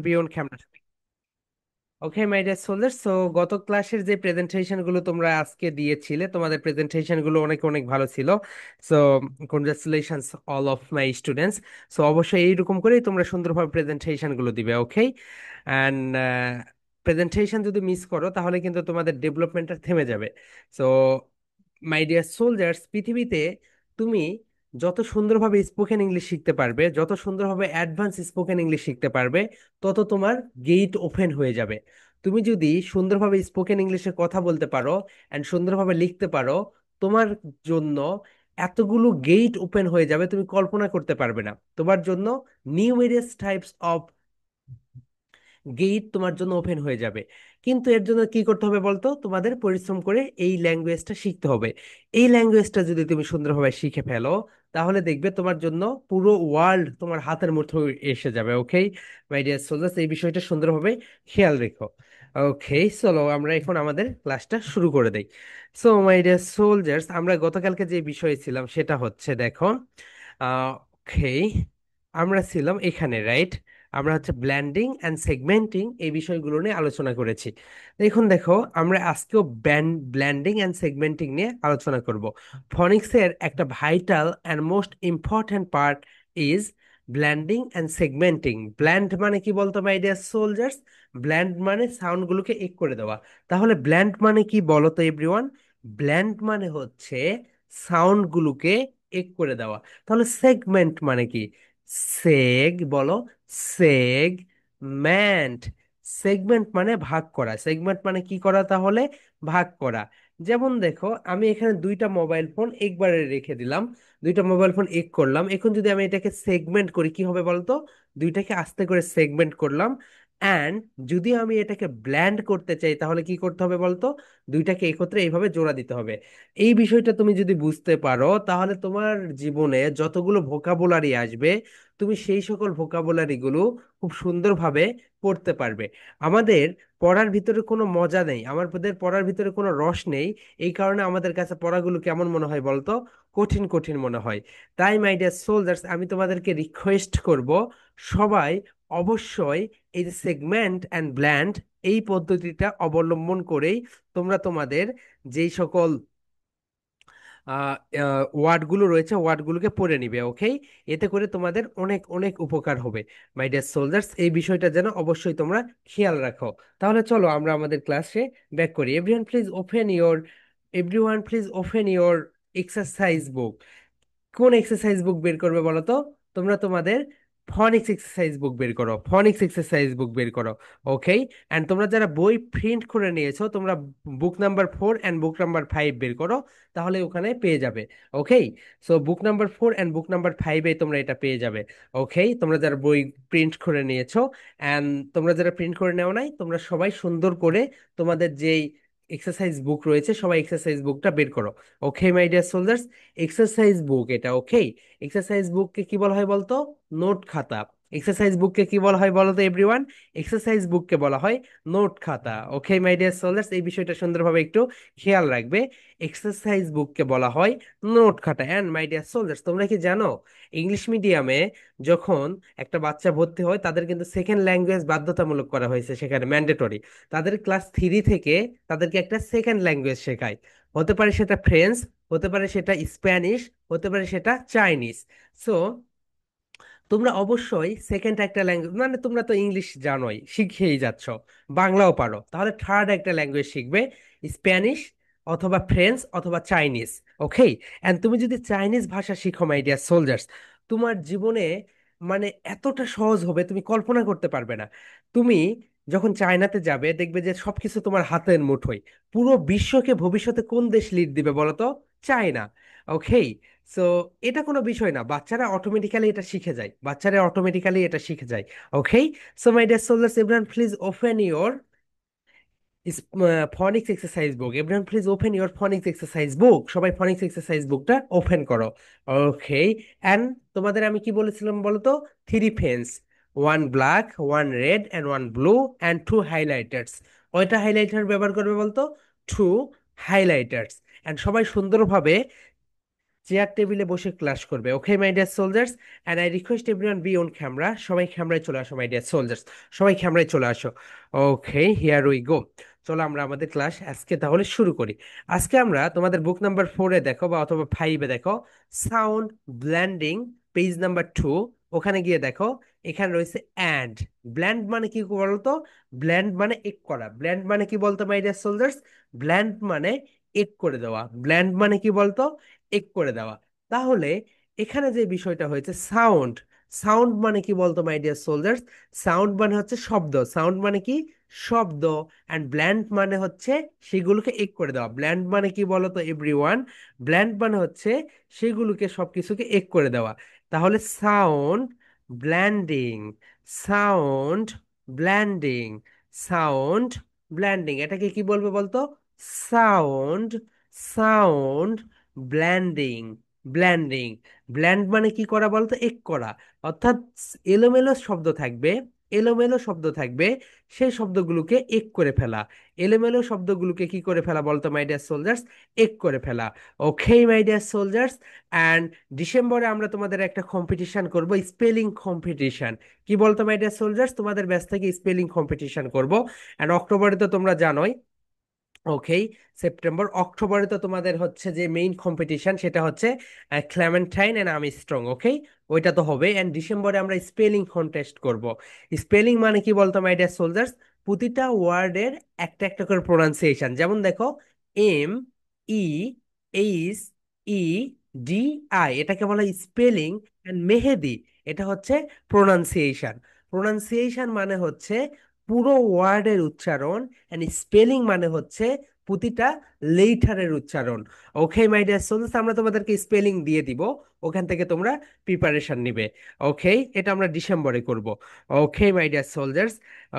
Beyond camera. Okay my dear soldier, so গত ক্লাসের যে প্রেজেন্টেশন গুলো তোমরা আজকে দিয়েছিলে, তোমাদের প্রেজেন্টেশন গুলো অনেক অনেক ভালো ছিল। So congratulations all of my students. So অবশ্যই এইরকম করেই তোমরা সুন্দরভাবে প্রেজেন্টেশন গুলো দিবে, ওকে? অ্যান্ড প্রেজেন্টেশন যদি মিস করো তাহলে কিন্তু তোমাদের ডেভেলপমেন্টটা থেমে যাবে। সো মাই ডিয়ার সোলজার্স, পৃথিবীতে তুমি যত সুন্দরভাবে স্পোকেন ইংলিশ শিখতে পারবে, যত সুন্দরভাবে অ্যাডভান্স স্পোকেন ইংলিশ শিখতে পারবে, তত তোমার গেট ওপেন হয়ে যাবে। তুমি যদি সুন্দরভাবে স্পোকেন ইংলিশে কথা বলতে পারো অ্যান্ড সুন্দরভাবে লিখতে পারো, তোমার জন্য এতগুলো গেট ওপেন হয়ে যাবে তুমি কল্পনা করতে পারবে না। তোমার জন্য নিউমেরিয়াস টাইপস অফ গেট তোমার জন্য ওপেন হয়ে যাবে। কিন্তু এর জন্য কি করতে হবে বলতো? তোমাদের পরিশ্রম করে এই ল্যাঙ্গুয়েজটা শিখতে হবে। এই ল্যাঙ্গুয়েজটা যদি তুমি সুন্দরভাবে শিখে ফেলো, তাহলে দেখবে তোমার জন্য পুরো ওয়ার্ল্ড তোমার হাতের মুঠোয় এসে যাবে, ওকে মাই ডিয়ার সোলজার্স? এই বিষয়টা সুন্দরভাবে খেয়াল রেখো। ওকে, চলো আমরা এখন আমাদের ক্লাসটা শুরু করে দেই। সো মাই ডিয়ার সোলজার্স, আমরা গতকালকে যে বিষয়ে ছিলাম সেটা হচ্ছে, দেখো, ওকে, আমরা ছিলাম এখানে, রাইট? আমরা হচ্ছে ব্ল্যান্ডিং অ্যান্ড সেগমেন্টিং এই বিষয়গুলো নিয়ে আলোচনা করেছি। এখন দেখো, আমরা আজকেও ব্ল্যান্ডিং অ্যান্ড সেগমেন্টিং নিয়ে আলোচনা করব। ফনিক্সের একটা vital and most important part is blending and segmenting. Blend মানে কি বলতো মাই ডিয়ার সোলজার্স? ব্ল্যান্ড মানে সাউন্ডগুলোকে এক করে দেওয়া। তাহলে ব্ল্যান্ড মানে কি বলো তো এভরিওয়ান? ব্ল্যান্ড মানে হচ্ছে সাউন্ডগুলোকে এক করে দেওয়া। তাহলে সেগমেন্ট মানে কি? সেগ বলো, সেগমেন্ট। সেগমেন্ট মানে ভাগ করা। সেগমেন্ট মানে কি করা তাহলে? ভাগ করা। যেমন দেখো, আমি এখানে দুইটা মোবাইল ফোন একবারে রেখে দিলাম, দুইটা মোবাইল ফোন এক করলাম। এখন যদি আমি এটাকে সেগমেন্ট করি কি হবে বলতো? দুইটাকে আস্তে করে সেগমেন্ট করলাম। অ্যান্ড যদি আমি এটাকে ব্ল্যান্ড করতে চাই তাহলে কি করতে হবে বলতো? দুইটাকে একত্রে এইভাবে জোড়া দিতে হবে। এই বিষয়টা তুমি যদি বুঝতে পারো, তাহলে তোমার জীবনে যতগুলো ভোকাবুলারি আসবে, তুমি সেই সকল ভোকাবুলারি গুলো খুব সুন্দরভাবে পড়তে পারবে। আমাদের পড়ার ভিতরে কোনো মজা নেই, আমাদের পড়ার ভিতরে কোনো রস নেই। এই কারণে আমাদের কাছে পড়াগুলো কেমন মনে হয় বলতো? কঠিন কঠিন মনে হয়। তাই মাই ডিয়ার সোলজার্স, আমি তোমাদেরকে রিকোয়েস্ট করব, সবাই অবশ্যই এই যে সেগমেন্ট অ্যান্ড ব্ল্যান্ড এই পদ্ধতিটা অবলম্বন করেই তোমরা তোমাদের যেই সকল ওয়ার্ডগুলো রয়েছে ওয়ার্ডগুলোকে পড়ে নিবে, ওকে? এতে করে তোমাদের অনেক অনেক উপকার হবে। মাই ডিয়ার সোলজার্স, এই বিষয়টা যেন অবশ্যই তোমরা খেয়াল রাখো। তাহলে চলো আমরা আমাদের ক্লাসে ব্যাক করি। Everyone please open your exercise বুক। কোন এক্সারসাইজ বুক বের করবে বলো তো? তোমরা তোমাদের ফনিক্স এক্সারসাইজ বুক বের করো, ফনিক্স এক্সারসাইজ বুক বের করো, ওকে? এন্ড তোমরা যারা বই প্রিন্ট করে নিয়েছো, তোমরা বুক নাম্বার 4 এন্ড বুক নাম্বার 5 বের করো, তাহলে ওখানে পেয়ে যাবে, ওকে? So book number 4 and book number 5 এ তোমরা এটা পেয়ে যাবে, ওকে? তোমরা যারা বই প্রিন্ট করে নিয়েছো এন্ড তোমরা যারা প্রিন্ট করে নেও নাই, তোমরা সবাই সুন্দর করে তোমাদের যেই এক্সারসাইজ বুক রয়েছে সবাই এক্সারসাইজ বুকটা বের করো, ওকে মাই ডিয়ার সোলজার্স? এক্সারসাইজ বুক এটা, ওকে? এক্সারসাইজ বুককে কি বলা হয় বলতো? নোট খাতা। এক্সারসাইজ বুককে কি বলা হয় বলো তো এভরিওয়ান? এক্সারসাইজ বুককে বলা হয় নোট খাতা, ওকে মাই ডিয়ার সোলজার্স? এই বিষয়টা সুন্দরভাবে একটু খেয়াল রাখবে। এক্সারসাইজ বুককে বলা হয় নোট খাতা। এন্ড মাই ডিয়ার সোলজার্স, তোমরা কি জানো, ইংলিশ মিডিয়ামে যখন একটা বাচ্চা ভর্তি হয় তাদের কিন্তু সেকেন্ড ল্যাঙ্গুয়েজ বাধ্যতামূলক করা হয়েছে, সেখানে ম্যান্ডেটরি। তাদের ক্লাস 3 থেকে তাদেরকে একটা সেকেন্ড ল্যাঙ্গুয়েজ শেখায়। হতে পারে সেটা ফ্রেঞ্চ, হতে পারে সেটা স্প্যানিশ, হতে পারে সেটা চাইনিজ। সো তোমরা অবশ্যই সেকেন্ড একটা ল্যাঙ্গুয়েজ, মানে তোমরা তো ইংলিশ জানোই, শিখেই যাচ্ছ, বাংলাও পারো, তাহলে থার্ড একটা ল্যাঙ্গুয়েজ শিখবে, স্প্যানিশ অথবা ফ্রেঞ্চ অথবা চাইনিজ, ওকে? এন্ড তুমি যদি চাইনিজ ভাষা শিখো মাই ডিয়ার সোলজার্স, তোমার জীবনে মানে এতটা সহজ হবে তুমি কল্পনা করতে পারবে না। তুমি যখন চায়নাতে যাবে দেখবে যে সবকিছু তোমার হাতের মুঠোয়। পুরো বিশ্বকে ভবিষ্যতে কোন দেশ লিড দিবে বলো তো? চায়না, ওকে? সো এটা কোনো বিষয় না, বাচ্চারা অটোমেটিক্যালি এটা শিখে যায়, বাচ্চারা অটোমেটিক্যালি এটা শিখে যায়, ওকে? So my dear soldiers, everyone please open your ফনিক্স exercise book. Everyone please open your ফনিক্স exercise বুক। সবাই ফনিক্স এক্সারসাইজ বুকটা ওপেন করো, ওকে? অ্যান্ড তোমাদের আমি কি বলেছিলাম বলো তো? Three pens, one black, one red and one blue and two হাইলাইটার্স। কয়টা হাইলাইটার ব্যবহার করবে বলতো? টু হাইলাইটার্স। অ্যান্ড সবাই সুন্দরভাবে চেয়ার টেবিলে বসে ক্লাস করবে। ওকে মাই dear soldiers, and I request everyone B on camera. সবাই ক্যামেরায় চলে আসো মাই ডিয়ার সোলজার্স, সবাই ক্যামেরায় চলে আসো। ওকে, হিয়ার উই গো। চলো আমরা আমাদের ক্লাস আজকে তাহলে শুরু করি। আজকে আমরা তোমাদের বুক নাম্বার 4-এ দেখো বা অথবা 5-এ দেখো, সাউন্ড ব্ল্যান্ডিং, পেজ নাম্বার 2। ওখানে গিয়ে দেখো, এখানে রয়েছে অ্যান্ড। ব্ল্যান্ড মানে কি বলতো? ব্ল্যান্ড মানে এক করা। ব্ল্যান্ড মানে কি বলতো মাই ডিয়ার সোলজার্স? ব্ল্যান্ড মানে এক করে দেওয়া। ব্ল্যান্ড মানে কি বলতো? এক করে দেওয়া। তাহলে এখানে যে বিষয়টা হয়েছে সাউন্ড, সাউন্ড মানে কি বলতো মাই ডিয়ার সোলজার্স? সাউন্ড মানে হচ্ছে শব্দ। সাউন্ড মানে কি? শব্দ। অ্যান্ড ব্ল্যান্ড মানে হচ্ছে সেগুলোকে এক করে দেওয়া। ব্ল্যান্ড মানে কি বলতো এভরিওয়ান? ব্ল্যান্ড মানে হচ্ছে সেগুলোকে সবকিছুকে এক করে দেওয়া। তাহলে sound blending, sound blending, sound blending, এটাকে কি বলবে বলতো? Sound, sound blending, blending. Blend মানে কি করা বলতো? এক করা। অর্থাৎ এলোমেলো শব্দ থাকবে, এলোমেলো শব্দ থাকবে, সেই শব্দগুলোকে এক করে ফেলা। এলোমেলো শব্দগুলোকে কি করে ফেলা বলতো মাই ডিয়ার সোলজার্স? এক করে ফেলা। ওকে মাই ডিয়ার সোলজার্স, অ্যান্ড ডিসেম্বরে আমরা তোমাদের একটা কম্পিটিশন করব, স্পেলিং কম্পিটিশন। কি বলতো মাই ডিয়ার সোলজার্স? তোমাদের ব্যাচ থেকে স্পেলিং কম্পিটিশন করব। অ্যান্ড অক্টোবরে তো তোমরা জানোই, ওকে, সেপ্টেম্বর অক্টোবরে তো তোমাদের হচ্ছে যে মেইন কম্পিটিশন, সেটা হচ্ছে ক্লেমেন্টাইন এন্ড আর্মস্ট্রং। ওকে, ওইটা তো হবে। এন্ড ডিসেম্বরে আমরা স্পেলিং কন্টেস্ট করব। স্পেলিং মানে কি বলতো মাই ডিয়ার সোলজার্স? প্রতিটা ওয়ার্ডের একটা একটা করে প্রোনাউন্সিয়েশন। যেমন দেখো, M E H E D I, এটাকে বলা হয় স্পেলিং। এন্ড মেহেদি, এটা হচ্ছে প্রোনাউন্সিয়েশন। প্রোনাউন্সিয়েশন মানে হচ্ছে পুরো ওয়ার্ডের উচ্চারণ, এন্ড স্পেলিং মানে হচ্ছে প্রতিটা লেটারের উচ্চারণ। ওকে মাই ডিয়ার স্টুডেন্টস, আমরা তোমাদেরকে স্পেলিং দিয়ে দিব, ওখান থেকে তোমরা প্রিপারেশন নিবে। ওকে, এটা আমরা ডিসেম্বরে করব। ওকে মাই ডিয়ার সোলজার্স।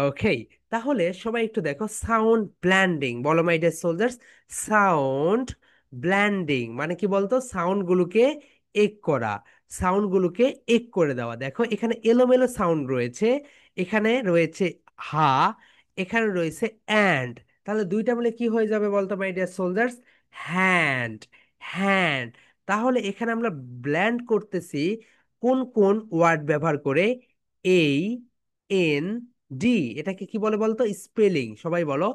ওকে, তাহলে সবাই একটু দেখো, সাউন্ড ব্ল্যান্ডিং বলো my dear soldiers. Sound blending মানে কি বলতো? সাউন্ডগুলোকে এক করা, সাউন্ডগুলোকে এক করে দেওয়া। দেখো এখানে এলোমেলো সাউন্ড রয়েছে, এখানে রয়েছে হা, এখানে রয়েছে অ্যান্ড। তাহলে দুইটা মিলে কি হয়ে যাবে বলতো my dear soldiers? Hand, hand. তাহলে এখানে আমরা ব্ল্যান্ড করতেছি কোন কোন ওয়ার্ড ব্যবহার করে? এই, এন, ডি, এটাকে কি বলে বলতো? স্পেলিং। সবাই বলো,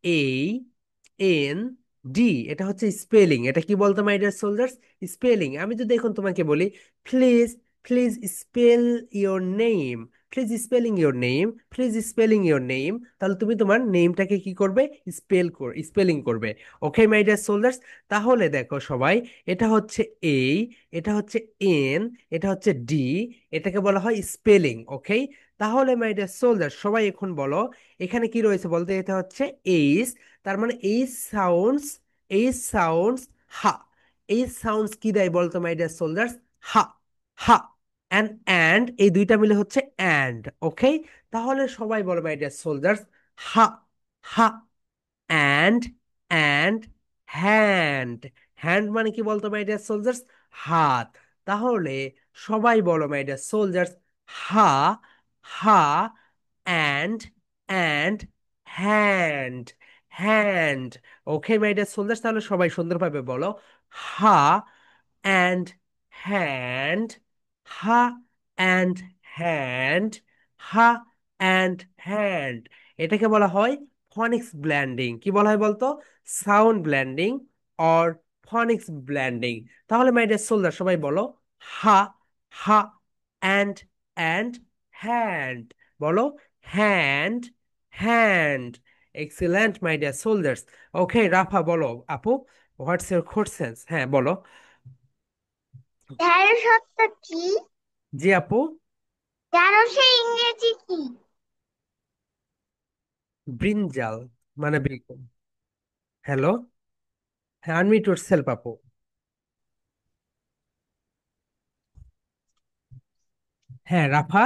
এই, এন, ডি, এটা হচ্ছে স্পেলিং। এটা কি বলতো মাই ডিয়ার সোলজার্স? স্পেলিং। আমি যদি এখন তোমাকে বলি, please, please spell your name, please spelling your name, please spelling your name, তাহলে তুমি তোমার নেমটাকে কি করবে? স্পেলিং করবে। ওকে মাই ডিয়ার সোলজার্স। তাহলে দেখো সবাই, এটা হচ্ছে এই, এটা হচ্ছে এন, এটা হচ্ছে ডি, এটাকে বলা হয় স্পেলিং। ওকে, তাহলে মাই ডিয়ার সোলজার্স সবাই এখন বলো, এখানে কি রয়েছে বলতে? এটা হচ্ছে এইস, তার মানে এইস সাউন্ডস, এইস সাউন্ডস হা। এইস সাউন্ডস কি দেয় বলতো মাই ডিয়ার সোলজার্স? হা, হা। অ্যান্ড এই দুইটা মিলে হচ্ছে অ্যান্ড। ওকে, তাহলে সবাই বলো মাই ডিয়ার সোলজার্স, হা, হা, অ্যান্ড, অ্যান্ড হ্যান্ড। হ্যান্ড মানে কি বলতো মাই ডিয়ার সোলজার্স? হাত। তাহলে সবাই বলো মাই ডিয়ার সোলজার্স, হা, হা, and, and hand, hand. Okay my dear soldiers, তাহলে সবাই সুন্দরভাবে বলো, হা and hand, Ha and hand, Ha and hand. এটাকে বলা হয় ফনিক্স ব্ল্যান্ডিং। কি বলা হয় বলতো? Sound blending or ফনিক্স blending. তাহলে মাই ডিয়ার সোলজার সবাই বলো, হা, হা অ্যান্ড হ্যান্ড। বলো, হ্যান্ড, হ্যান্ড। এক্সিলেন্ট মাই ডিয়ার সোলজার্স। ওকে রাফা বলো আপু, হোয়াটস ইউর কোশ্চেন্স? হ্যাঁ বলো। ঢেঁড়স শব্দ কি? জি আপু। ঢেঁড়সের ইংরেজি কি? ব্রিনজাল মানে বেগুন। হ্যালো, হ্যাঁ আনমিউট ইয়োরসেলফ আপু। হ্যাঁ রাফা,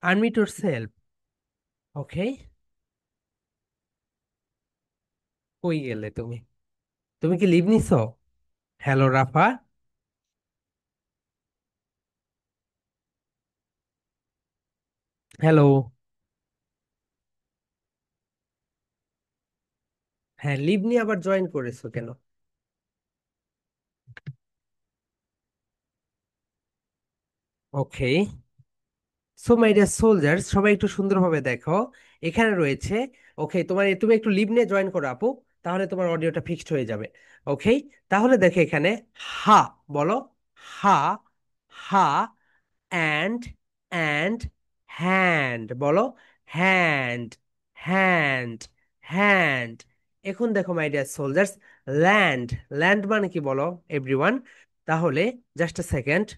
আনমিউট ইয়োরসেলফ। ওকে, কই গেলে তুমি? তুমি কি লিভ নিছো? হ্যালো রাফা, হ্যালো। হ্যাঁ লিভ নিয়ে আবার জয়েন করেছো কেন? ওকে, সো মাই ডিয়ার সোলজার্স, সবাই একটু সুন্দরভাবে দেখো। এখানে রয়েছে, ওকে, তুমি একটু লিভ নিয়ে জয়েন করো আপু, তাহলে তোমার অডিওটা ফিক্সড হয়ে যাবে। ওকে, তাহলে দেখো এখানে হা বলো, হা, হা, অ্যান্ড, অ্যান্ড, হ্যান্ড বলো, হ্যান্ড, হ্যান্ড, হ্যান্ড। এখন দেখো my dear soldiers, land, land মানে কি বলো এভরিওয়ান? তাহলে just a second.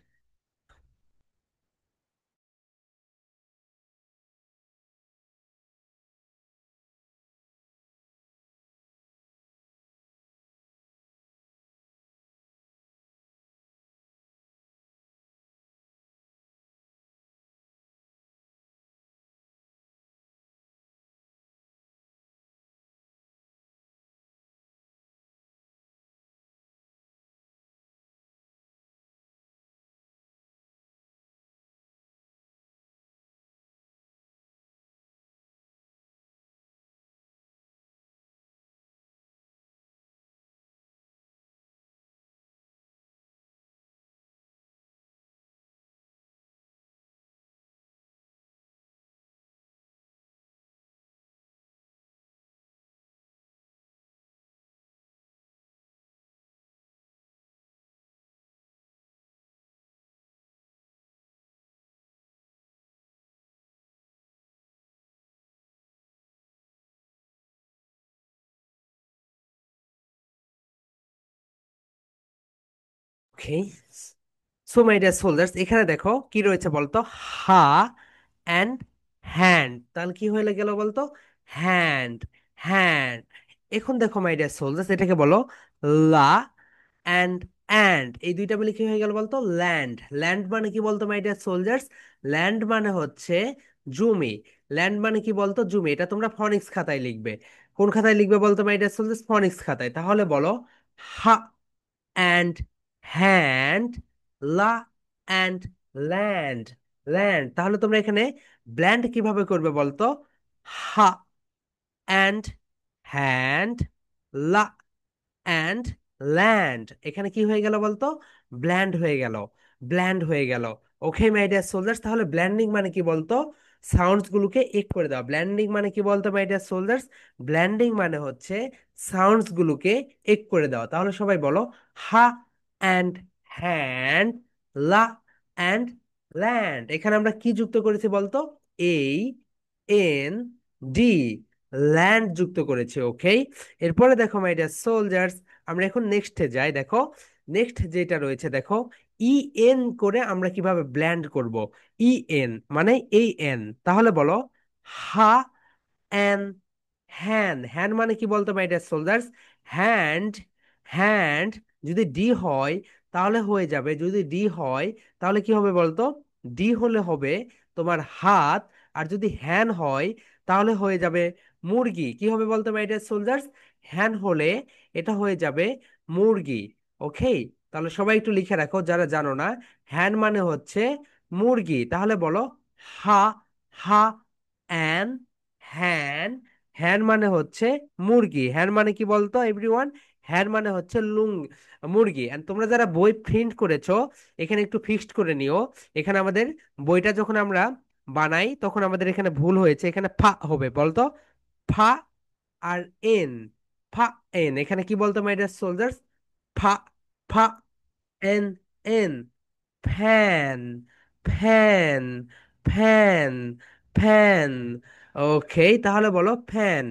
Okay, so my dear soldiers, এখানে দেখো কি রয়েছে বলতো, হা অ্যান্ড হ্যান্ড, তাহলে কি হয়ে গেল বলতো, হ্যান্ড, হ্যান্ড। এখন দেখো মাই ডিয়ার সোলজার্স, এটাকে বলো লা অ্যান্ড অ্যান্ড, এই দুইটা মিলে কি হয়ে গেল বলতো, ল্যান্ড। ল্যান্ড মানে কি বলতো মাই ডিয়ার সোলজার্স? ল্যান্ড মানে হচ্ছে জমি। ল্যান্ড মানে কি বলতো, জমি। এটা তোমরা ফনিক্স খাতায় লিখবে। কোন খাতায় লিখবে বলতো মাই ডিয়ার সোলজার্স? ফনিক্স খাতায়। তাহলে বলো হা and hand, la and land, land। তাহলে তোমরা এখানে ব্ল্যান্ড কিভাবে করবে বলতো, হা and hand, la and land। এখানে কি হয়ে গেল বলতো, ব্ল্যান্ড হয়ে গেল, ব্ল্যান্ড হয়ে গেল। ওকে মাই ডিয়ার সোলজার্স, তাহলে ব্ল্যান্ডিং মানে কি বলতো, সাউন্ডস গুলোকে এক করে দাও। ব্ল্যান্ডিং মানে কি বলতো মাই ডিয়ার সোলজার্স? ব্ল্যান্ডিং মানে হচ্ছে সাউন্ডস গুলোকে এক করে দাও। তাহলে সবাই বলো হা অ্যান্ড হ্যান্ড, লা অ্যান্ড ল্যান্ড। এখানে আমরা কি যুক্ত করেছি বলতো, এই, এন, ডি, ল্যান্ড যুক্ত করেছি। ওকে, এরপরে দেখো মাই ডিয়ার সোলজার্স, আমরা এখন নেক্সটে যাই। দেখো নেক্সট যেটা রয়েছে, দেখো ই এন করে আমরা কিভাবে ব্ল্যান্ড করব। ই এন মানে এই এন, তাহলে বলো হা অ্যান, হ্যান। হ্যান মানে কি বলতো my dear soldiers? Hand, hand যদি ডি হয় তাহলে হয়ে যাবে, যদি ডি হয় তাহলে কি হবে বলতো, ডি হলে হবে তোমার হাত। আর যদি হ্যান হয় তাহলে হয়ে যাবে মুরগি। কি হবে বলতো মাই ডিয়ার সোলজার্স? হ্যান হলে এটা হয়ে যাবে মুরগি। ওকে, তাহলে সবাই একটু লিখে রাখো যারা জানো না। হ্যান মানে হচ্ছে মুরগি। তাহলে বলো হা, হা অ্যান হ্যান। হ্যান মানে হচ্ছে মুরগি। হ্যান মানে কি বলতো এভরিওয়ান? হ্যান মানে হচ্ছে মুরগি। And তোমরা যারা বই প্রিন্ট করেছো, এখানে একটু ফিক্সড করে নিও। এখানে আমাদের বইটা যখন আমরা বানাই তখন আমাদের এখানে ভুল হয়েছে, এখানে ফা হবে বলতো, ফা আর এন, ফা এন। এখানে কি বলতো মাই ডিয়ার সোলজার্স? ফা, ফা N, N, fan, fan, fan, fan. ওকে, তাহলে বলো ফ্যান।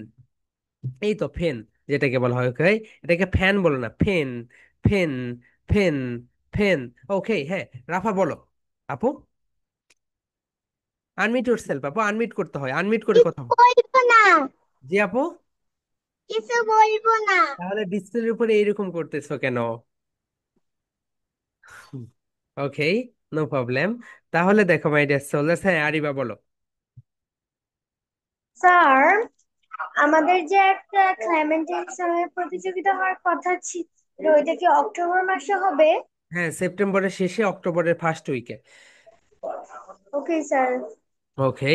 এই তো ফেন, যেটাকে বলা হয়। ওকে, এটাকে ফ্যান বলো না, ফেন, ফেন, ফেন, ফেন। ওকে, হ্যাঁ, রাফা বলো আপু। আনমিট ইউর সেলফ আপু, আনমিট করতে হয়, আনমিট করে কিছু কথা বলো। বলবো না, জি আপু। কিছু বলবো না। তাহলে ডিসপ্লের উপরে এইরকম করতেছো কেন? ওকে, নো প্রবলেম। তাহলে দেখো মাই ডিয়ার সোলজার্স, হ্যাঁ আরিবা বলো। স্যার, আমাদের যে একটা ক্লাইমেট এক্সামের প্রতিযোগিতা হওয়ার কথা ছিল, ওইটা কি অক্টোবর মাসে হবে? হ্যাঁ, সেপ্টেম্বরের শেষে অক্টোবরের ফার্স্ট উইকে। Okay sir. Okay,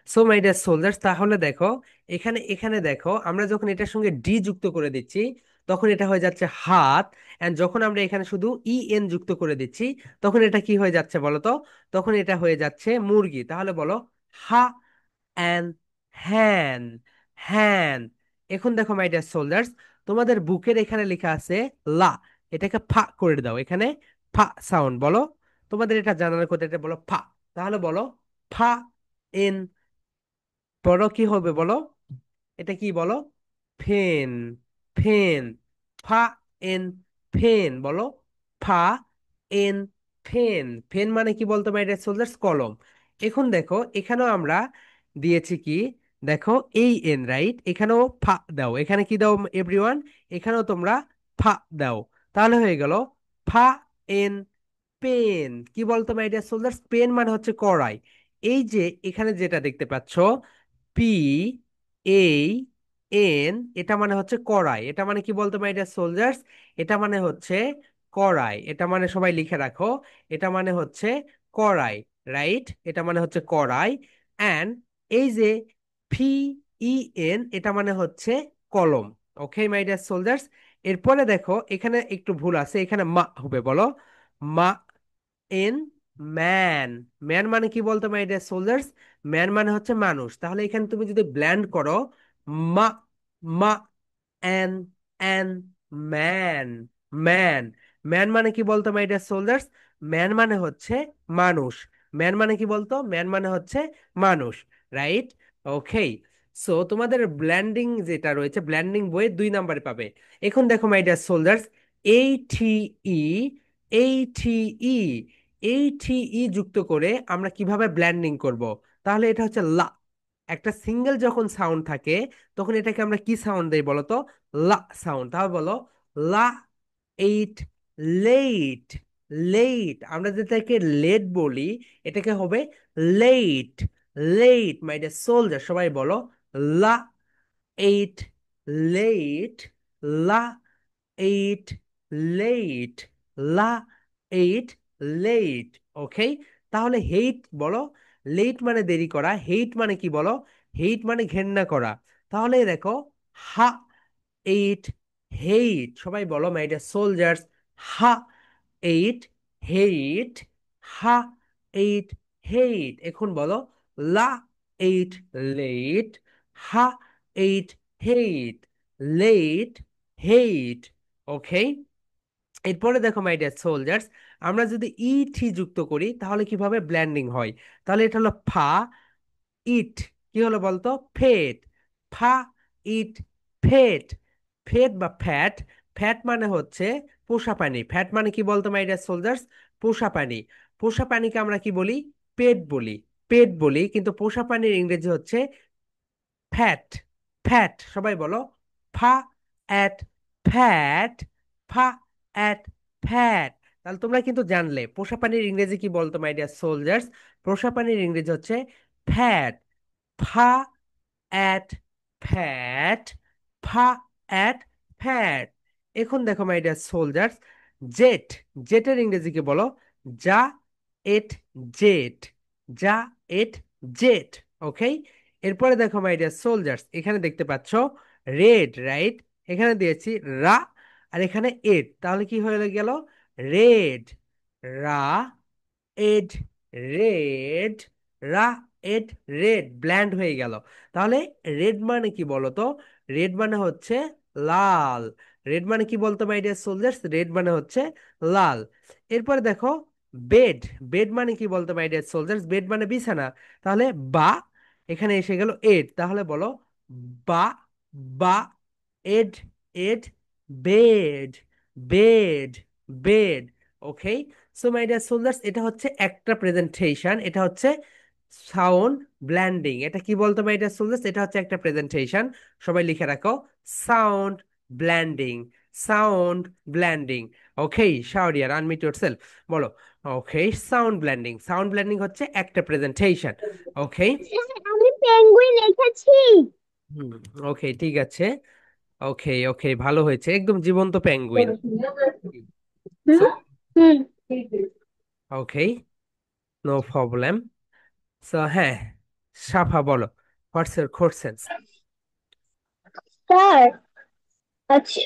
so my dear soldiers, তাহলে দেখো এখানে, এখানে দেখো আমরা যখন এটার সঙ্গে ডি যুক্ত করে দিচ্ছি তখন এটা হয়ে যাচ্ছে হাত। এন্ড যখন আমরা এখানে শুধু ই এন যুক্ত করে দিচ্ছি, তখন এটা কি হয়ে যাচ্ছে বলো তো? তখন এটা হয়ে যাচ্ছে মুরগি। তাহলে বলো হা অ্যান হ্যান, হ্যান। এখন দেখো মাই ডিয়ার সোলজার্স, তোমাদের বুকের এখানে লেখা আছে লা, এটাকে ফা করে দাও। এখানে ফা সাউন্ড বলো, তোমাদের এটা জানার কথা, এটা বলো ফা। তাহলে বলো ফা ইন, বড় কি হবে বলো? এটা কি বলো? ফেন, ফেন। ফা এন ফেন বলো, ফা এন ফেন। ফেন মানে কি বলতো মাই ডিয়ার সোলজার্স? কলম। এখন দেখো এখানেও আমরা দিয়েছি কি, দেখো এই এন, রাইট? এখানেও ফা দাও। এখানে কি দাও এভরিওয়ান? এখানেও তোমরা ফা দাও। তাহলে হয়ে গেল ফা এন পেন। কি বলতো মাই ডিয়ার সোলজার্স? পেন মানে হচ্ছে কড়াই। এই যে এখানে যেটা দেখতে পাচ্ছ, পি এই এন, এটা মানে হচ্ছে কড়াই। এটা মানে কি বলতো মাই ডিয়ার সোলজার্স? এটা মানে হচ্ছে কড়াই। এটা মানে সবাই লিখে রাখো, এটা মানে হচ্ছে কড়াই, রাইট? এটা মানে হচ্ছে কড়াই। অ্যান্ড এই যে ফি ই এন, এটা মানে হচ্ছে কলম। ওকে মাই ডিয়ার সোলজার্স, এরপরে দেখো এখানে একটু ভুল আছে, এখানে মা হবে বলো, মা এন ম্যান। ম্যান মানে কি বলতো মাই ডিয়ার সোলজার্স? ম্যান মানে হচ্ছে মানুষ। তাহলে এখানে তুমি যদি ব্ল্যান্ড করো, মা, মা N, N, man, man. Man মানে কি বলতো মাই ডিয়ার সোলজার্স? ম্যান মানে হচ্ছে মানুষ। ম্যান মানে কি বলতো? ম্যান মানে হচ্ছে মানুষ, রাইট? ওকে। সো তোমাদের ব্ল্যান্ডিং যেটা রয়েছে, ব্ল্যান্ডিং বইয়ে 2 নম্বরে পাবে। এখন দেখো মাই ডিয়ার সোলজার্স, এই টি ই, এই টি ই, এই টি ই যুক্ত করে আমরা কিভাবে ব্ল্যান্ডিং করব? তাহলে এটা হচ্ছে লা। একটা সিঙ্গেল যখন সাউন্ড থাকে, তখন এটাকে আমরা কি সাউন্ড দেই বলো তো? লা সাউন্ড। তাহলে বলো লা এইট, লেট, লেট। আমরা যেটাকে লেট বলি, এটাকে হবে late, late. My dear soldier সবাই বলো লা এইট, লেট, লা এইট, লেট, লা এইট, লেট। ওকে। তাহলে হেইট বলো, লেট মানে দেরি করা, হেইট মানে কি বলো? হেইট মানে ঘেন্না করা। তাহলে দেখো হা এইট, হেইট। সবাই বলো my dear soldiers, Ha eight, hate, Ha eight, hate. এখন বলো লা এইট, লেট, হা এইট, হেইট, লেট, হেইট। ওকে। এরপরে দেখো মাই ডিয়ার সোলজার্স, আমরা যদি ইটি যুক্ত করি তাহলে কিভাবে ব্ল্যান্ডিং হয়? তাহলে এটা হলো ফা ইট, কি হলো বলতো? ফেট। ফা ইট ফেট। ফেট বা ফ্যাট। ফ্যাট মানে হচ্ছে পোষা পানি। ফ্যাট মানে কি বলতো মাই ডিয়ার সোলজার্স? পোষা পানি। পোষা পানিকে আমরা কি বলি? পেট বলি। পেট বলি, কিন্তু পোষা পানির ইংরেজি হচ্ছে ফ্যাট, ফ্যাট। সবাই বলো ফা অ্যাট ফ্যাট, ফা অ্যাট ফ্যাট। তাহলে তোমরা কিন্তু জানলে পোষা পানির ইংরেজি কি বলতো মাই ডিয়ার সোলজার্স? পোষা পানির ইংরেজি হচ্ছে ফ্যাট। ফা অ্যাট ফ্যাট, ফা অ্যাট ফ্যাট। এখন দেখো মাই ডিয়ার সোলজার্স, জেট, জেটের ইংরেজি কি বলো? যা এট জেট, যা এট জেট। ওকে। এরপরে দেখো মাই ডিয়ার সোলজার্স, এখানে দেখতে পাচ্ছ রেড, রাইট? এখানে দিয়েছি রা, আর এখানে এড। তাহলে কি হয়ে গেল? রেড, রা এড, রেড, রা এড, রেড। ব্ল্যান্ড হয়ে গেল। তাহলে রেড মানে কি বলতো? রেড মানে হচ্ছে লাল। রেড মানে কি বলতো মাই ডিয়ার সোলজার্স? রেড মানে হচ্ছে লাল। এরপরে দেখো বেড, বেড মানে কি বলতো মাই ডিয়ার সোলজার্স? বেড মানে বিছানা। তাহলে বা, এখানে এসে গেল এড। তাহলে বলো বা, বা add, add, bed, bed, bed. Okay. So my dear soldiers, এটা হচ্ছে একটা প্রেজেন্টেশন, এটা হচ্ছে সাউন্ড ব্ল্যান্ডিং। এটা কি বলতো মাই ডিয়ার সোলজার্স? এটা হচ্ছে একটা প্রেজেন্টেশন। সবাই লিখে রাখো সাউন্ড ব্ল্যান্ডিং, সাউন্ড ব্ল্যান্ডিং। ওকে শাওরিয়ার, আনমিউট ইয়োরসেলফ, বলো। ওকে, সাউন্ড ব্ল্যান্ডিং, সাউন্ড ব্ল্যান্ডিং হচ্ছে একটা প্রেজেন্টেশন। ওকে। আমি পেঙ্গুইন লিখেছি। হুম, ওকে ঠিক আছে। ওকে, ওকে, ভালো হয়েছে, একদম জীবন্ত পেঙ্গুইন। হুম হুম। ওকে, নো প্রবলেম। সো হ্যাঁ, সাফা বলো, হোয়াটস ইউর কোশ্চেন? স্যার, আচ্ছা,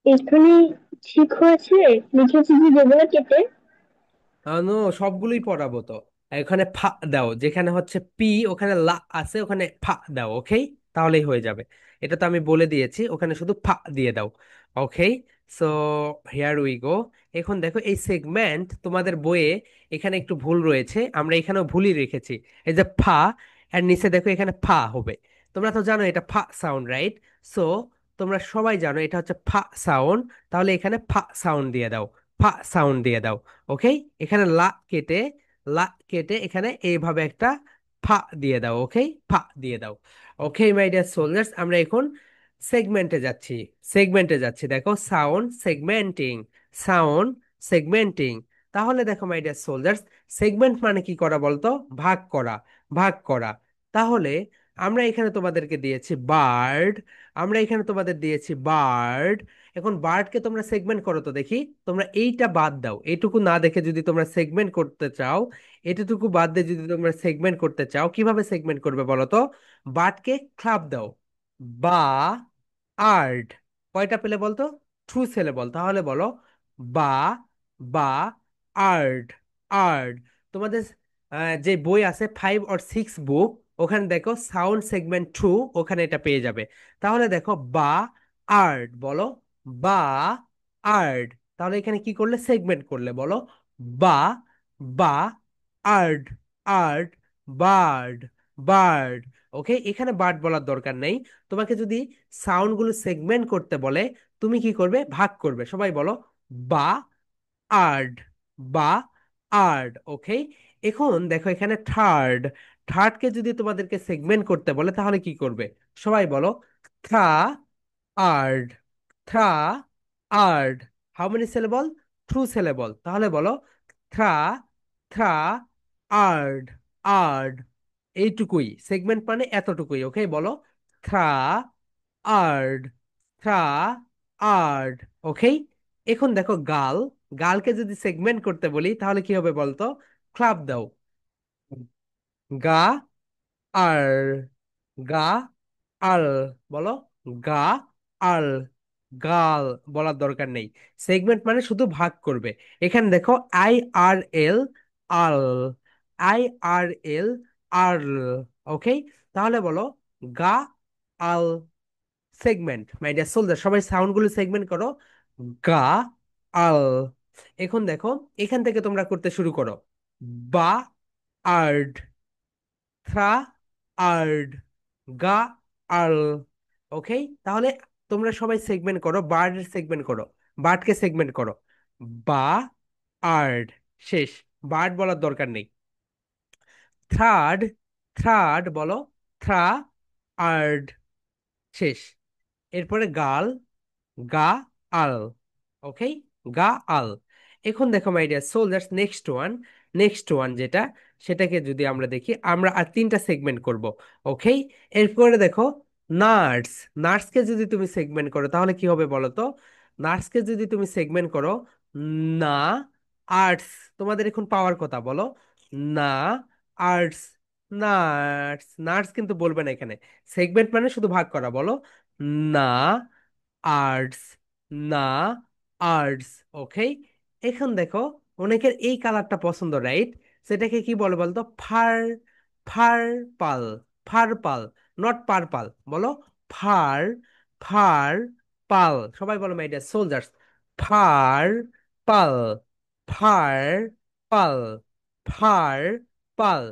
এখানে শিখো আছে, লিখেছি যে যেগুলো কেটে। নো, সবগুলোই পড়াবো তো। এখানে ফা দাও, যেখানে হচ্ছে পি ওখানে লা আছে, ওখানে ফা দাও, ওকে? তাহলেই হয়ে যাবে। এটা তো আমি বলে দিয়েছি, ওখানে শুধু ফা দিয়ে দাও। ওকে, সো হিয়ার উই গো। এখন দেখো এই সেগমেন্ট তোমাদের বইয়ে এখানে একটু ভুল রয়েছে, আমরা এখানেও ভুলই রেখেছি। এই যে ফা, এর নিচে দেখো এখানে ফা হবে। তোমরা তো জানো এটা ফা সাউন্ড, রাইট? সো তোমরা সবাই জানো এটা হচ্ছে ফা সাউন্ড, তাহলে এখানে ফা সাউন্ড দিয়ে দাও, ফা সাউন্ড দিয়ে দাও। ওকে, এখানে লা কেটে, লা কেটে এখানে এইভাবে একটা ফা দিয়ে দাও। ওকে, ফা দিয়ে দাও। ওকে মাই ডিয়ার সোলজার্স, আমরা এখন সেগমেন্টে যাচ্ছি। সেগমেন্টে যাচ্ছি, দেখো সাউন্ড সেগমেন্টিং, সাউন্ড সেগমেন্টিং। তাহলে দেখো মাই ডিয়ার সোলজার্স, সেগমেন্ট মানে কি করা বলতো? ভাগ করা, ভাগ করা। তাহলে আমরা এখানে তোমাদেরকে দিয়েছি বার্ড, আমরা এখানে তোমাদের দিয়েছি বার্ড। এখন বার্ডকে তোমরা সেগমেন্ট করো তো দেখি। তোমরা এইটা বাদ দাও, এইটুকু না দেখে যদি তোমরা সেগমেন্ট করতে চাও, এটুকু বাদ দিয়ে যদি তোমরা সেগমেন্ট করতে চাও, কিভাবে সেগমেন্ট করবে বলো তো? বাটকে ক্লাব দাও, বা আর্ড। কয়টা পেলে বলতো? True syllable. তাহলে বলো বা, বা আর্ড, আর্ড। তোমাদের যে বই আছে 5 or 6 বুক, ওখানে দেখো সাউন্ড সেগমেন্ট 2, ওখানে এটা পেয়ে যাবে। তাহলে দেখো বা আর্ড, বলো বা আর্ড। তাহলে এখানে কি করলে? সেগমেন্ট করলে, বলো বা, বা আর্ড, আর্ড, বার্ড, বার্ড। ওকে, এখানে বার্ড বলার দরকার নেই। তোমাকে যদি সাউন্ডগুলো সেগমেন্ট করতে বলে, তুমি কি করবে? ভাগ করবে। সবাই বলো বা আর্ড, বা আর্ড। ওকে, এখন দেখো এখানে থার্ড, থার্ডকে যদি তোমাদেরকে সেগমেন্ট করতে বলে তাহলে কি করবে? সবাই বলো থ্রা আর্ড, থ্রা আর্ড। How many syllable? True syllable. তাহলে বলো থ্রা, থ্রা আর্ড, আর্ড। এইটুকুই সেগমেন্ট মানে, এতটুকুই। ওকে, বলো থ্রা আর্ড, থ্রা আর্ড। ওকে, এখন দেখো গাল, গালকে যদি সেগমেন্ট করতে বলি তাহলে কি হবে বলতো? ক্লাব দাও, গা আর, গা আল, বলো গা আল, গাল। বলার দরকার নেই, সেগমেন্ট মানে শুধু ভাগ করবে। এখানে দেখো I R L, Al, I R L, Earl. ওকে, তাহলে বলো গা আল, সেগমেন্ট। মাই ডিয়ার সোলজার, সবাই সাউন্ড গুলো সেগমেন্ট করো, গা আল। এখন দেখো এখান থেকে তোমরা করতে শুরু করো, বা আর্ড, থ্রা আর্ড, গা আর্ল। ওকে, তাহলে তোমরা সবাই সেগমেন্ট করো, বার্ড সেগমেন্ট করো, বার্ডকে সেগমেন্ট করো, বা আর্ড। শেষ, বার্ড বলার দরকার নেই। থার্ড, থার্ড বলো থ্রা আর্ড। শেষ। এরপরে গাল, গা আল। ওকে, গা আল। এখন দেখো my dear soldiers, next one, next one যেটা, সেটাকে যদি আমরা দেখি, আমরা আর তিনটা সেগমেন্ট করব। ওকে, এরপরে দেখো নার্স, নার্সকে যদি তুমি সেগমেন্ট করো তাহলে কি হবে বলো তো? নার্সকে যদি তুমি সেগমেন্ট করো, না আর্টস, তোমাদের এখন পাওয়ার কথা, বলো না আর্টস, নার্স। নার্স কিন্তু বলবে না এখানে, সেগমেন্ট মানে শুধু ভাগ করা, বলো না আর্টস, না আর্টস। ওকে, এখন দেখো অনেকের এই কালারটা পছন্দ, রাইট? সেটাকে কি বলে বলতো? Fur, fur Pal, fur Pal, not purple. বলো ফার, ফার পাল। সবাই বলো my dear soldiers, fur Pal, fur Pal, fur Pal,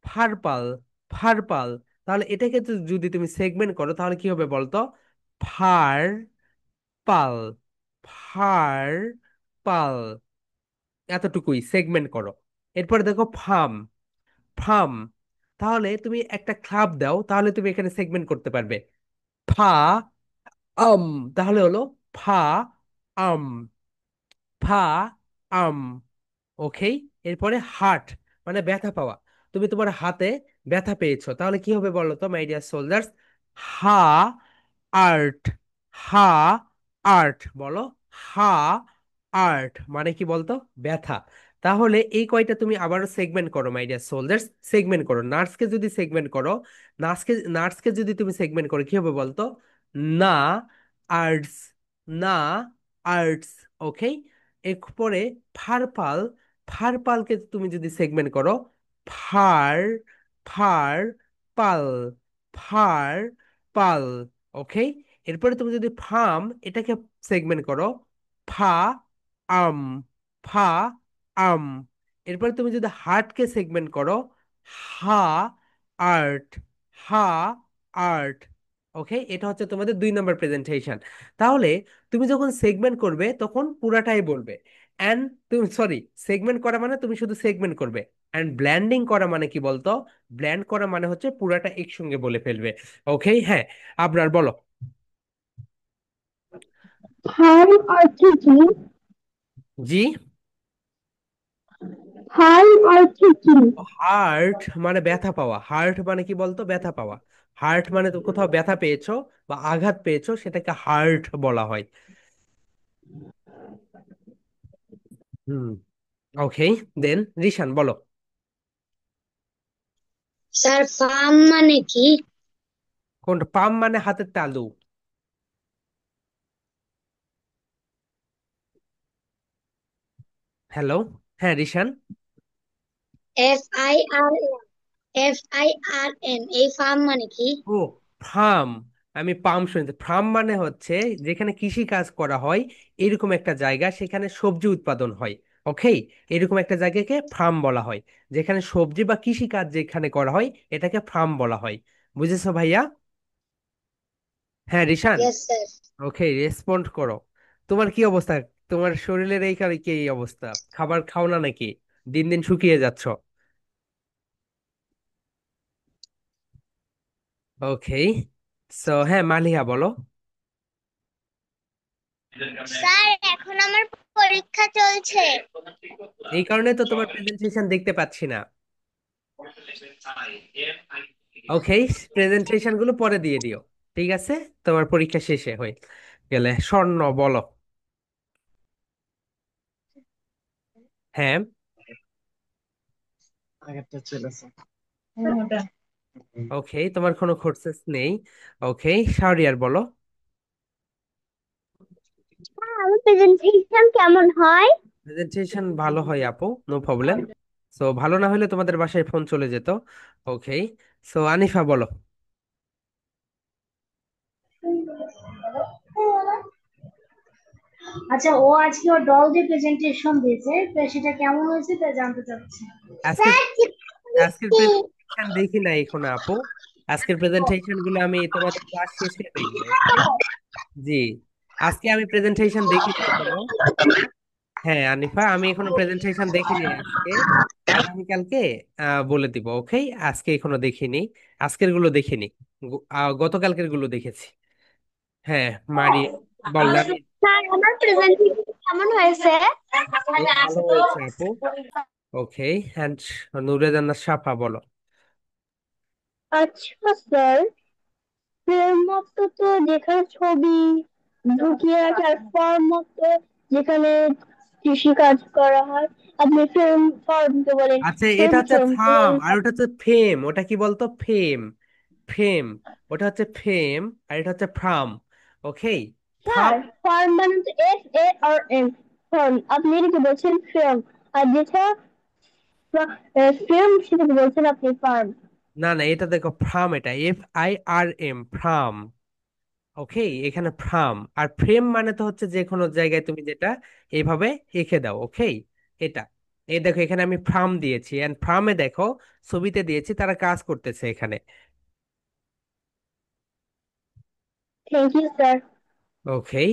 fur Pal, fur পাল। তাহলে এটাকে যদি তুমি সেগমেন্ট করো তাহলে কি হবে বলতো? ফার পাল, ফার পাল। এতটুকুই সেগমেন্ট করো। এরপরে দেখো ফার্ম, ফার্ম। তাহলে তুমি একটা ক্লাব দাও, তাহলে তুমি এখানে সেগমেন্ট করতে পারবে। ফা আম, তাহলে হলো ফা আম, ফা আম। ওকে, এরপরে হার্ট, মানে ব্যথা পাওয়া। তুমি তোমার হাতে ব্যথা পেয়েছো, তাহলে কি হবে বলো তো মাই ডিয়ার সোলজার্স? হা আর্ট, হা আর্ট। বলো হা আর্ট মানে কি বলতো? ব্যথা। তাহলে এই কয়টা তুমি আবারও সেগমেন্ট করো মাই ডিয়ার সোলজার্স, সেগমেন্ট করো। নার্সকে যদি সেগমেন্ট করো, নার্সকে, নার্সকে যদি তুমি সেগমেন্ট করো কি হবে বলতো? না আর্টস, না আর্টস। ওকে, এরপরে ফারপাল, ফারপালকে তুমি যদি সেগমেন্ট করো, ফার, ফার পাল, ফার পাল। ওকে, এরপরে তুমি যদি ফার্ম এটাকে সেগমেন্ট করো, ফা আম, ফা আম। এরপরে তুমি যদি হার্টকে সেগমেন্ট করো, হা আর্ট, হা আর্ট। ওকে, এটা হচ্ছে তোমাদের 2 নম্বর প্রেজেন্টেশন। তাহলে তুমি যখন সেগমেন্ট করবে তখন পুরাটাই বলবে। অ্যান্ড তুমি, সরি, সেগমেন্ট করা মানে তুমি শুধু সেগমেন্ট করবে। অ্যান্ড ব্ল্যান্ডিং করা মানে কি বলতো? ব্ল্যান্ড করা মানে হচ্ছে পুরাটা একসঙ্গে বলে ফেলবে। ওকে, হ্যাঁ, আপনার বলো। হার্ম অর্থ কি? জি। হার্ম অর্থ কি? হার্ট মানে ব্যথা পাওয়া, হার্ট মানে কি বলতো? ব্যথা পাওয়া। হার্ট মানে তো কোথাও ব্যথা পেয়েছো বা আঘাত পেয়েছো, সেটাকে হার্ট বলা হয়। হুম। ওকে, দেন রিশান বলো। স্যার ফার্ম মানে কি? কোনটা? পাম মানে হাতের তালু। হ্যালো, হ্যাঁ রিশান। FIRM, FIRM, এই ফার্ম মানে কি? ও, ফার্ম। আমি পাম শুনতে, ফার্ম মানে হচ্ছে যেখানে কৃষি কাজ করা হয়, এরকম একটা জায়গা, সেখানে সবজি উৎপাদন হয়। ওকে, এরকম একটা জায়গাকে ফার্ম বলা হয়। যেখানে সবজি বা কৃষি কাজ যেখানে করা হয়, এটাকে ফার্ম বলা হয়। বুঝেছো ভাইয়া? হ্যাঁ রিশান। Yes sir. ওকে, রেসপন্ড করো। তোমার কি অবস্থা? তোমার শরীরের এই কারণে কি এই অবস্থা? খাবার খাও না নাকি? দিন দিন শুকিয়ে যাচ্ছ। ওকে, সো হ্যাঁ মালিহা বলো। স্যার এখন আমার পরীক্ষা চলছে। এই কারণে তো তোমার প্রেজেন্টেশন দেখতে পাচ্ছি না। ওকে, প্রেজেন্টেশন গুলো পরে দিয়ে দিও। ঠিক আছে, তোমার পরীক্ষা শেষে হয়ে গেলে। স্বর্ণ বলো। হ্যাঁ। আগেরটা চলেছে। ওকে, তোমার কোনো কোর্সেস নেই। ওকে, শাহরিয়ার বলো। আমার প্রেজেন্টেশন কেমন হয়? প্রেজেন্টেশন ভালো হয় আপু, নো প্রবলেম। সো ভালো না হলে তোমাদের বাসায় ফোন চলে যেত। ওকে, সো আনিফা বলো। আচ্ছা, ও আজকে ওর দল যে প্রেজেন্টেশন দিয়েছে তো সেটা কেমন হয়েছে তা জানতে চাচ্ছি। আজকের স্যার কি আজকের কি? প্রেজেন্টেশন দেখি না এখনো আপু। আজকের প্রেজেন্টেশন গুলো আমি তোমাদের ক্লাস শেষে দেখবো। ওকে, জি। আজকে আমি প্রেজেন্টেশন দেখিনি এখনো। হ্যাঁ আনিফা, আমি এখনো প্রেজেন্টেশন দেখিনি আজকে। আগামীকালকে বলে দিব। ওকে, আজকে এখনো দেখিনি। আজকের গুলো দেখিনি। গতকালকের গুলো দেখেছি। হ্যাঁ, মারি বললাম। স্যার আমার প্রেজেন্টেশন কেমন হয়েছে? বেশ ভালো হয়েছে আপু। ওকে, অ্যান্ড নুরে জান্নাত সাফা বলো। আচ্ছা স্যার, ফ্রেম মতো তো যেখানে ছবি ঢুকিয়ে রাখে আর ফর্ম মতো যেখানে কৃষি কাজ করা হয়, আপনি ফ্রেম ফর্মকে বলেন। আচ্ছা, এটা ফ্রেম হচ্ছে ফ্রেম ফার্ম ফ্রেম। আর ওটা হচ্ছে ফেম। ওটা কি বলতো? ফেম, ফেম। ওটা হচ্ছে ফেম আর এটা হচ্ছে ফ্রাম। ওকে, স্যার ফার্ম। ফর্ম মানে তো FARM, ফর্ম। আপনি এটাকে বলছেন ফ্রেম, আর যেটা ফ্রেম সেটাকে বলছেন আপনি ফার্ম। না না, এটা দেখো ফ্রাম, এটা FIRM, ফ্রাম। ওকে, এখানে ফ্রাম আর ফ্রেম মানে তো হচ্ছে যে কোনো জায়গায় তুমি যেটা এইভাবে এঁকে দাও। ওকে, এটা, এই দেখো এখানে আমি ফ্রাম দিয়েছি, এন্ড ফ্রামে দেখো ছবিতে দিয়েছি তারা কাজ করতেছে এখানে। Thank you sir. ওকে,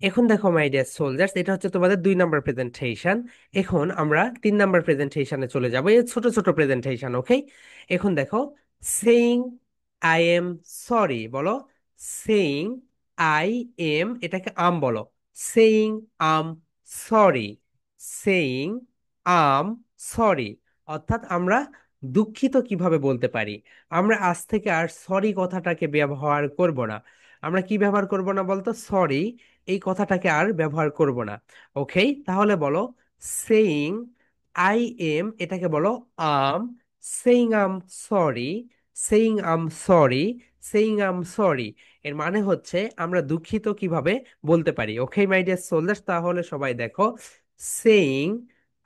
এখন দেখো মাই ডিয়ার সোলজার্স, এটা হচ্ছে তোমাদের 2 নম্বর প্রেজেন্টেশন। এখন আমরা 3 নম্বর প্রেজেন্টেশনে চলে যাবো, এই ছোট ছোট প্রেজেন্টেশন। ওকে, এখন দেখো, সেইং আই এম সরি বলো। সেইং আই এম, এটাকে আম বলো। সেইং আম সরি, সেইং আম সরি। অর্থাৎ আমরা দুঃখিত কিভাবে বলতে পারি? আমরা আজ থেকে আর সরি কথাটাকে ব্যবহার করব না। আমরা কি ব্যবহার করব না বলতো? সরি, এই কথাটাকে আর ব্যবহার করব না। ওকে, তাহলে বলো, সেইং আই এম, এটাকে বলো আম, সেইং আম সরি, সেইং আম সরি, সেইং আম সরি এর মানে হচ্ছে আমরা দুঃখিত কিভাবে বলতে পারি। ওকে মাই ডিয়ার সোলজার্স, তাহলে সবাই দেখো, saying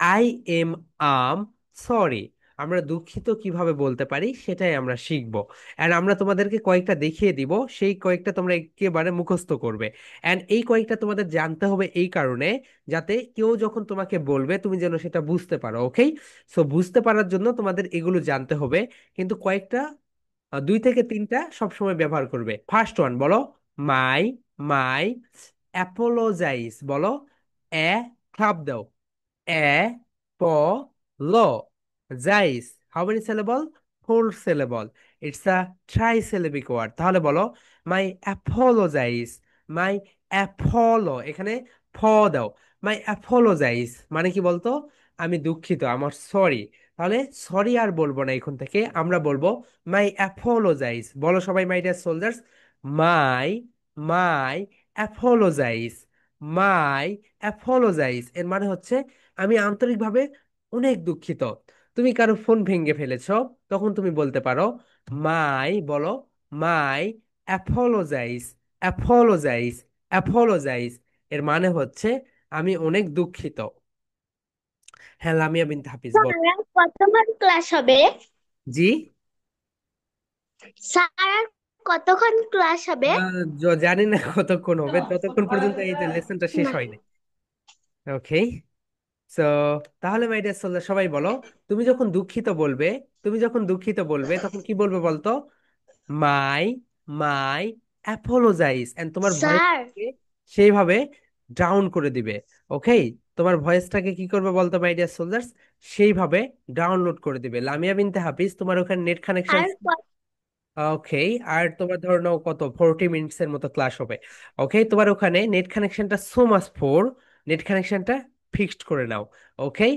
I am um sorry, আমরা দুঃখিত কিভাবে বলতে পারি সেটাই আমরা শিখবো। এন্ড আমরা তোমাদেরকে কয়েকটা দেখিয়ে দিব, সেই কয়েকটা তোমরা একেবারে মুখস্থ করবে। এন্ড এই কয়েকটা তোমাদের জানতে হবে এই কারণে, যাতে কেউ যখন তোমাকে বলবে তুমি যেন সেটা বুঝতে পারো। ওকে, সো বুঝতে পারার জন্য তোমাদের এগুলো জানতে হবে। কিন্তু কয়েকটা 2 থেকে 3টা সবসময় ব্যবহার করবে। ফার্স্ট ওয়ান বলো, মাই, মাই অ্যাপোলোজাইজ বলো, এ ক্লাব দাও, এ প ল জাইস, how many syllable? 4 syllable, it's a trisyllabic word. তাহলে বলো, মাই অ্যাপোলোজাইজ, মাই অ্যাপোলো, এখানে ফ দাও, মাই অ্যাপোলোজাইজ মানে কি বলতো, আমি দুঃখিত, আমার সরি। তাহলে সরি আর বলবো না, এখন থেকে আমরা বলবো মাই অ্যাপোলোজাইজ। বলো সবাই মাই ডিয়ার সোলজার্স, মাই, মাই অ্যাপোলোজাইজ, মাই অ্যাপোলোজাইজ এর মানে হচ্ছে আমি আন্তরিকভাবে অনেক দুঃখিত। তুমি কারো ফোন ভেঙে ফেলেছো, তখন তুমি বলতে পারো মাই, বলো মাই অ্যাপোলোজাইজ, অ্যাপোলোজাইজ, অ্যাপোলোজাইজ এর মানে হচ্ছে আমি অনেক দুঃখিত। হ্যাঁ, লামিয়া বিনতে হাফিজ বল। স্যার কতক্ষণ ক্লাস হবে? জি, স্যার কতক্ষণ ক্লাস হবে? জানি না কতক্ষণ হবে, ততক্ষণ পর্যন্ত এই লেসনটা শেষ না। হয়নি। ওকে, সো তাহলে মাই ডিয়ার সোলজার সবাই বলো, তুমি যখন দুঃখিত বলবে, তুমি যখন দুঃখিত বলবে তখন কি বলবে বলতো, মাই, মাই অ্যাপোলোজাইজ, এন্ড তোমার স্যার ভয়েসটাকে সেইভাবে ডাউন করে দিবে। ওকে, তোমার ভয়েসটাকে কি করবে বলতো মাই ডিয়ার সোলজার্স, সেইভাবে ডাউনলোড করে দিবে। লামিয়া বিনতে হাফিজ, তোমার ওখানে নেট কানেকশন? আর ওকে, আর তোমার ধরো নাও কত 40 মিনিটস এর মতো ক্লাস হবে। ওকে, তোমার ওখানে নেট কানেকশনটা সো মাচ ফোর, নেট কানেকশনটা ফিক্সড করে নাও। ওকে,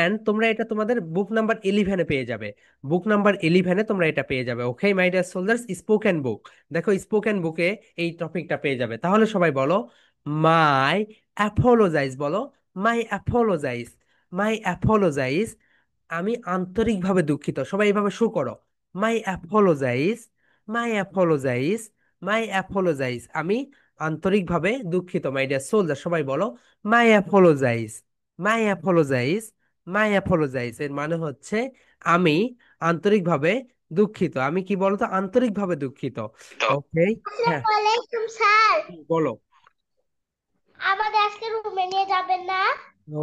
এন্ড তোমরা এটা তোমাদের বুক নাম্বার 11-এ পেয়ে যাবে। বুক নাম্বার 11-এ তোমরা এটা পেয়ে যাবে। ওকে মাই ডিয়ার সোলজার্স, স্পোকেন বুক, দেখো স্পোকেন বুকে এই টপিকটা পেয়ে যাবে। তাহলে সবাই বলো, মাই অ্যাপোলোজাইজ, বলো মাই অ্যাপোলোজাইজ, মাই অ্যাপোলোজাইজ, আমি আন্তরিকভাবে দুঃখিত। সবাই এইভাবে শো করো, মাই অ্যাপোলোজাইজ, মাই অ্যাপোলোজাইজ, মাই অ্যাপোলোজাইজ, আমি আন্তরিকভাবে দুঃখিত। মাই ডিয়ার সোলজার সবাই বলো, মাই অ্যাপোলোজাইজ, মাই অ্যাপোলোজাইজ, মাই অ্যাপোলোজাইজ এর মানে হচ্ছে আমি আন্তরিকভাবে দুঃখিত। আমি কি বলতো, আন্তরিকভাবে দুঃখিত। ওকে, হ্যাঁ, আসসালামু আলাইকুম স্যার। বলো। আমাদের আজকে রুমে নিয়ে যাবেন না?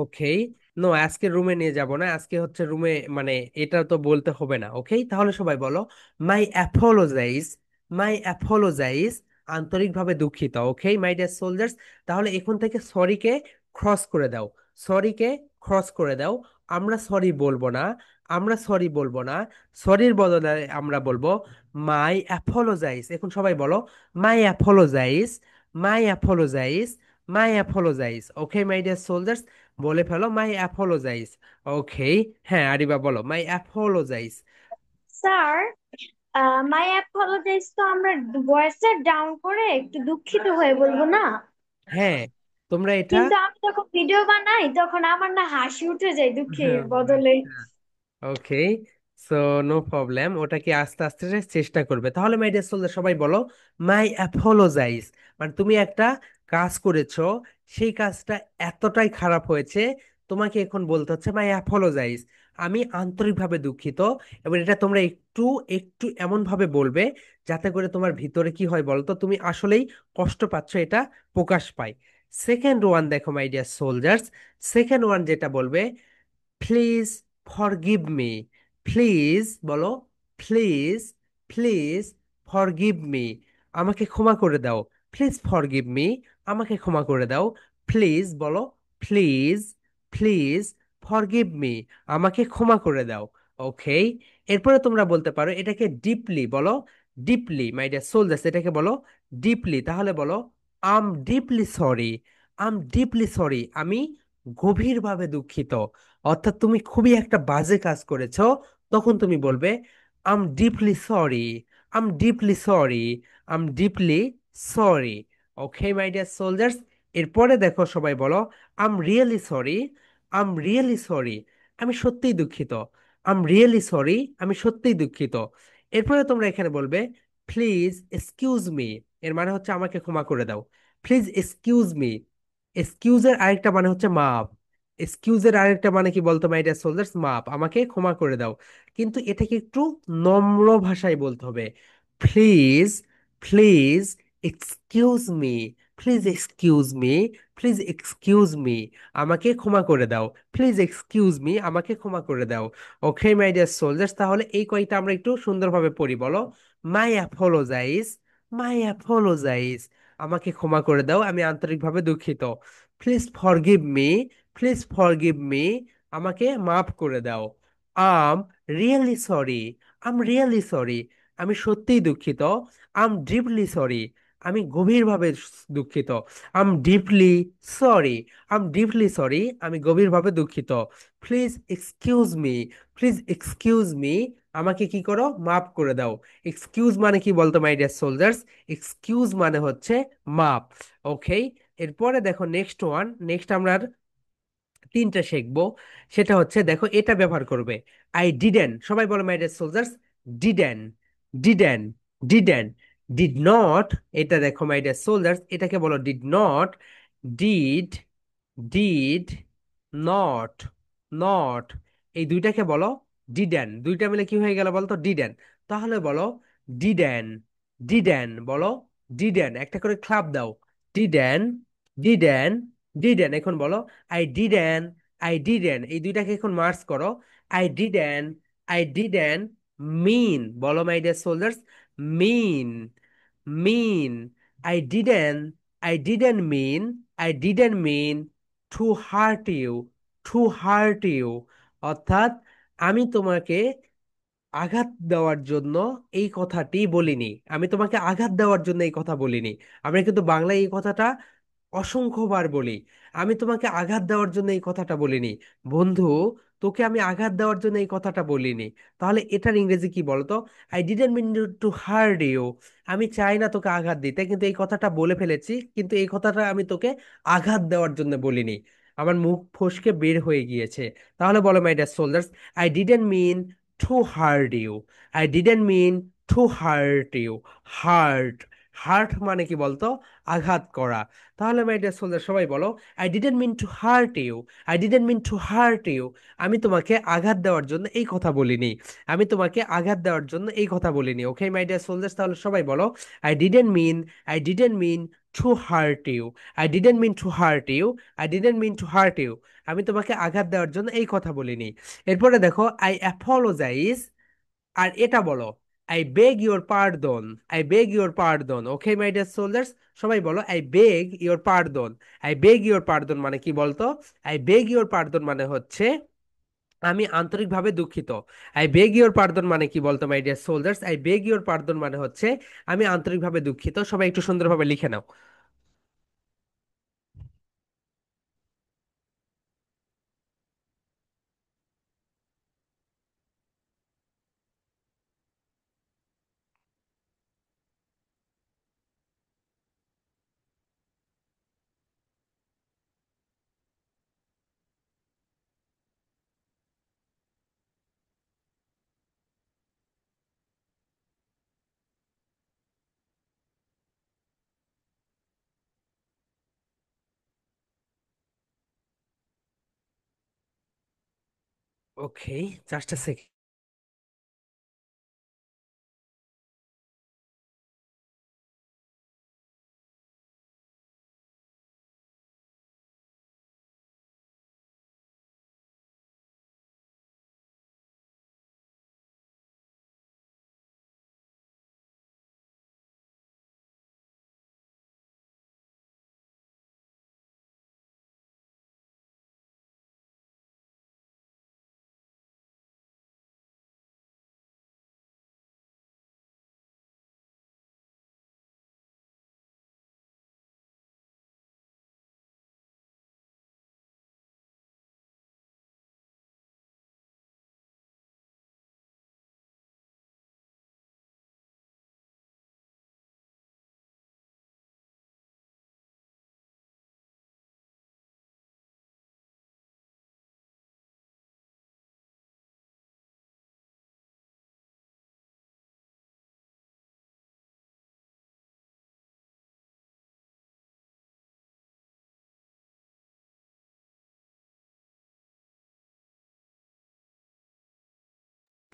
ওকে, নো, আজকে রুমে নিয়ে যাব না, আজকে হচ্ছে রুমে মানে এটা তো বলতে হবে না। ওকে, তাহলে সবাই বলো, মাই অ্যাপোলোজাইজ, মাই অ্যাপোলোজাইজ, আন্তরিকভাবে দুঃখিত। ওকে মাই ডিয়ার সোলজার্স, তাহলে এখন থেকে সরিকে ক্রস করে দাও, সরিকে ক্রস করে দাও। আমরা সরি বলবো না, আমরা সরি বলবো না, সরির বদলে আমরা বলবো মাই অ্যাপোলোজাইজ। এখন সবাই বলো, মাই অ্যাপোলোজাইজ, মাই অ্যাপোলোজাইজ, মাই অ্যাপোলোজাইজ। ওকে মাই ডিয়ার সোলজার্স, বলে ফেলো মাই অ্যাপোলোজাইজ। ওকে, হ্যাঁ আরিবা বলো, মাই অ্যাপোলোজাইজ। স্যার মাই অ্যাপোলজাইজ তো আমরা ভয়েসটা ডাউন করে একটু দুঃখিত হয়ে বলবো না? হ্যাঁ, তোমরা এটা কিন্তু আমি যখন ভিডিও বানাই তখন আমার না হাসি উঠে যায় দুঃখের বদলে। ওকে, সো নো প্রবলেম, ওটাকে আস্তে আস্তে চেষ্টা করবে। তাহলে মাই ডিয়ার সোলজার সবাই বলো, মাই অ্যাপোলোজাইজ, মানে তুমি একটা কাজ করেছো, সেই কাজটা এতটাই খারাপ হয়েছে, তোমাকে এখন বলতে হচ্ছে মাই অ্যাপোলোজাইজ, আমি আন্তরিকভাবে দুঃখিত। এবং এটা তোমরা একটু একটু এমন ভাবে বলবে যাতে করে তোমার ভিতরে কি হয় বলতো, তুমি আসলেই কষ্ট পাচ্ছ এটা প্রকাশ পায়। সেকেন্ড ওয়ান দেখো my dear soldiers, second one যেটা বলবে, প্লিজ ফরগিভ মি, প্লিজ বলো, প্লিজ, প্লিজ ফরগিভ মি, আমাকে ক্ষমা করে দাও, প্লিজ ফরগিভ মি, আমাকে ক্ষমা করে দাও। প্লিজ বলো, প্লিজ, প্লিজ ফরগিভ মি, আমাকে ক্ষমা করে দাও। ওকে, এরপরে তোমরা বলতে পারো এটাকে ডিপলি, বলো ডিপলি মাই ডিয়ার সোলজার্স, এটাকে বলো ডিপলি। তাহলে বলো, আম ডিপলি সরি, আম ডিপলি সরি, আমি গভীরভাবে দুঃখিত। অর্থাৎ তুমি খুবই একটা বাজে কাজ করেছো, তখন তুমি বলবে আম ডিপলি সরি, আম ডিপলি সরি, আম ডিপলি সরি। ওকে মাই ডিয়ার সোলজার্স, এরপরে দেখো সবাই বলো, I'm really sorry, I'm really sorry, আমি সত্যিই দুঃখিত, আম রিয়েলি সরি, আমি সত্যিই দুঃখিত। এরপরে তোমরা এখানে বলবে প্লিজ এক্সকিউজ মি। এর মানে হচ্ছে আমাকে ক্ষমা করে দাও। Please excuse me. এক্সকিউজের আরেকটা মানে হচ্ছে মাপ। এক্সকিউজের আরেকটা মানে কি বলতো মাই ডিয়ার সোলজার্স? মাপ, আমাকে ক্ষমা করে দাও। কিন্তু এটাকে একটু নম্র ভাষায় বলতে হবে। Please, please excuse me, please excuse me, please excuse me, আমাকে ক্ষমা করে দাও। প্লিজ এক্সকিউজ মি, আমাকে ক্ষমা করে দাও। ওকে মাই ডিয়ার সোলজার্স, তাহলে এই কয়টা আমরা একটু সুন্দরভাবে পড়ি, বলো। মাই অ্যাপোলোজাইজ, মাই অ্যাপোলোজাইজ, আমাকে ক্ষমা করে দাও, আমি আন্তরিকভাবে দুঃখিত। Please forgive me, please forgive me, আমাকে মাফ করে দাও। I'm really sorry, I'm really sorry, আমি সত্যিই দুঃখিত। আম ডিপলি সরি, আমি গভীরভাবে দুঃখিত। আম ডিপলি সরি, আম ডিপলি সরি, আমি গভীরভাবে দুঃখিত। Please excuse me, please excuse me, আমাকে কি করো, মাফ করে দাও। এক্সকিউজ মানে কি বলতো মাই ডিয়ার সোলজার্স? এক্সকিউজ মানে হচ্ছে মাপ। ওকে, এরপরে দেখো নেক্সট ওয়ান, নেক্সট আমরা আর তিনটা শিখবো। সেটা হচ্ছে দেখো এটা ব্যবহার করবে। আই ডিডেন, সবাই বলো my dear soldiers, didn't, didn't, didn't. Did not, এটা দেখো মাই ডিয়ার সোলজার্স, এটাকে বলো did not. Did, did not, not, এই দুইটাকে বলো ডিডেন। দুইটা মিলে কি হয়ে গেল বলতো? ডিডেন। তাহলে বলো ডিডেন, ডিডেন, বলো ডিডেন, একটা করে ক্লাপ দাও। Didn't, didn't, didn't. এখন বলো আই ডিডেন, আই ডিডেন, এই দুইটাকে এখন মার্জ করো। আই ডিডেন, আই ডিডেন মিন, বলো my dear soldiers, mean, mean, I didn't, I didn't mean, I didn't mean to heart you, two heart you, অর্থাৎ আমি তোমাকে আঘাত দেওয়ার জন্য এই কথাটি বলিনি, আমি তোমাকে আঘাত দেওয়ার জন্য এই কথা বলিনি। আমরা কিন্তু বাংলায় এই কথাটা অসংখ্যবার বলি। আমি তোমাকে আঘাত দেওয়ার জন্য এই কথাটা বলিনি। বন্ধু, তোকে আমি আঘাত দেওয়ার জন্য এই কথাটা বলিনি। তাহলে এটার ইংরেজি কি বলতো? I didn't mean to heart you, আমি চাই না তোকে আঘাত দিতে, কিন্তু এই কথাটা বলে ফেলেছি, কিন্তু এই কথাটা আমি তোকে আঘাত দেওয়ার জন্য বলিনি, আমার মুখ ফসকে বের হয়ে গিয়েছে। তাহলে বলো my dear soldiers, I didn't mean to heart you, I didn't mean to heart you. Heart, heart মানে কি বলতো? আঘাত করা। তাহলে মাই ডিয়ার সোলজার সবাই বলো I didn't mean to heart you, I didn't mean to heart you, আমি তোমাকে আঘাত দেওয়ার জন্য এই কথা বলিনি, আমি তোমাকে আঘাত দেওয়ার জন্য এই কথা বলিনি। ওকে মাই ডিয়ার সোলজার্স, তাহলে সবাই বলো I didn't mean, I didn't mean to heart you, I didn't mean to heart you, I didn't mean to heart you, আমি তোমাকে আঘাত দেওয়ার জন্য এই কথা বলিনি। এরপরে দেখো আই অ্যাপোলোজাইজ, আর এটা বলো I beg your পার্দন, I beg your পার্দন। Okay my dear soldiers, সবাই বলো I beg your পার্দন। I beg your পার্দন মানে কি বলতো? আই বেগ ইউর পার্দন মানে হচ্ছে আমি আন্তরিকভাবে দুঃখিত। আই বেগ ইউর পার্দন মানে কি বলতো my dear soldiers? I beg your পার্দন মানে হচ্ছে আমি আন্তরিকভাবে দুঃখিত। সবাই একটু সুন্দরভাবে লিখে নাও। ওকে, জাস্ট আ সেকেন্ড।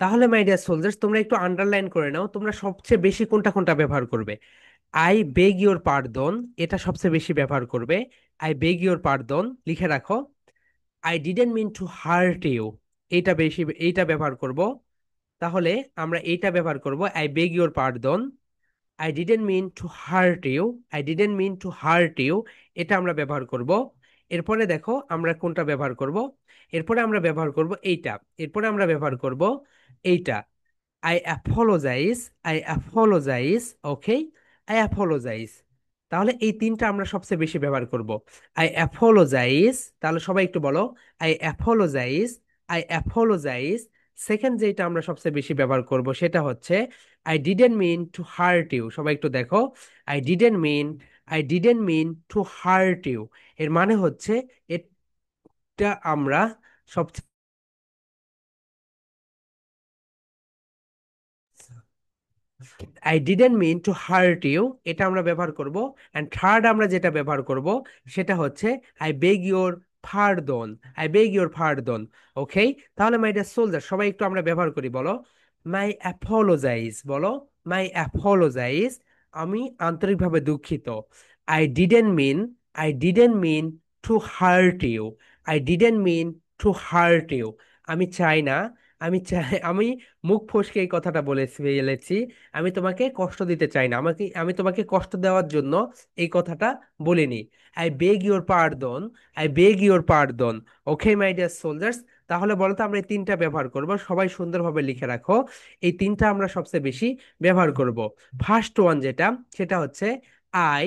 তাহলে মাই ডিয়ার সোলজার্স, তোমরা একটু আন্ডারলাইন করে নাও, তোমরা সবচেয়ে বেশি কোনটা কোনটা ব্যবহার করবে। আই বেগ ইওর পার্দন, এটা সবচেয়ে বেশি ব্যবহার করবে। আই বেগ ইওর পার্দন লিখে রাখো। I didn't mean to heart you, এইটা বেশি, এইটা ব্যবহার করব। তাহলে আমরা এইটা ব্যবহার করব, I beg your পার্দন। I didn't mean to heart you, I didn't mean to heart you, এটা আমরা ব্যবহার করব। এরপরে দেখো আমরা কোনটা ব্যবহার করব। এরপরে আমরা ব্যবহার করব এইটা। এরপরে আমরা ব্যবহার করব এইটা, I apologize, I apologize. Okay, I apologize. তাহলে এই তিনটা আমরা সবচেয়ে বেশি ব্যবহার করব। আই অ্যাপোলোজাইজ, তাহলে সবাই একটু বলো, I apologize, I apologize. Second যেটা আমরা সবচেয়ে বেশি ব্যবহার করব সেটা হচ্ছে I didn't mean to heart you. সবাই একটু দেখো, I didn't mean, I didn't mean to heart you. এর মানে হচ্ছে এটা আমরা সবচেয়ে, I didn't mean to heart you, এটা আমরা ব্যবহার করব। অ্যান্ড থার্ড আমরা যেটা ব্যবহার করব সেটা হচ্ছে I beg your পারদন, I beg your পারদন। ওকে, তাহলে মাই ডিয়ার সোলজার সবাই একটু আমরা ব্যবহার করি, বলো মাই অ্যাপোলোজাইজ, বলো মাই অ্যাপোলোজাইজ, আমি আন্তরিকভাবে দুঃখিত। I didn't mean, I didn't mean to heart you, I didn't mean to heart you. আমি চাই না, আমি চাই, আমি মুখ ফসকে এই কথাটা বলে ফেলেছি, আমি তোমাকে কষ্ট দিতে চাই না, আমি তোমাকে কষ্ট দেওয়ার জন্য এই কথাটা বলিনি। I beg your পার্দন, I beg your পার্দন। Okay my dear soldiers, তাহলে বলো তো আমরা এই তিনটা ব্যবহার করব, সবাই সুন্দরভাবে লিখে রাখো। এই তিনটা আমরা সবচেয়ে বেশি ব্যবহার করব। ফার্স্ট ওয়ান যেটা, সেটা হচ্ছে I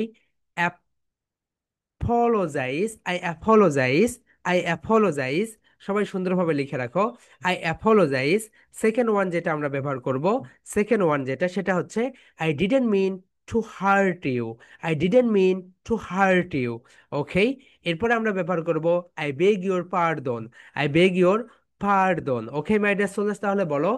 apologize, I apologize, I apologize. সবাই সুন্দরভাবে লিখে রাখো, আই অ্যাপোলোজাইজ। সেকেন্ড ওয়ান যেটা আমরা ব্যবহার করব, সেকেন্ড ওয়ান যেটা, সেটা হচ্ছে I didn't mean to heart you, I didn't mean to heart you. ওকে, এরপরে আমরা ব্যবহার করব I beg your পার্দন, I beg your পার্দন। Okay my dear soldiers, তাহলে বলো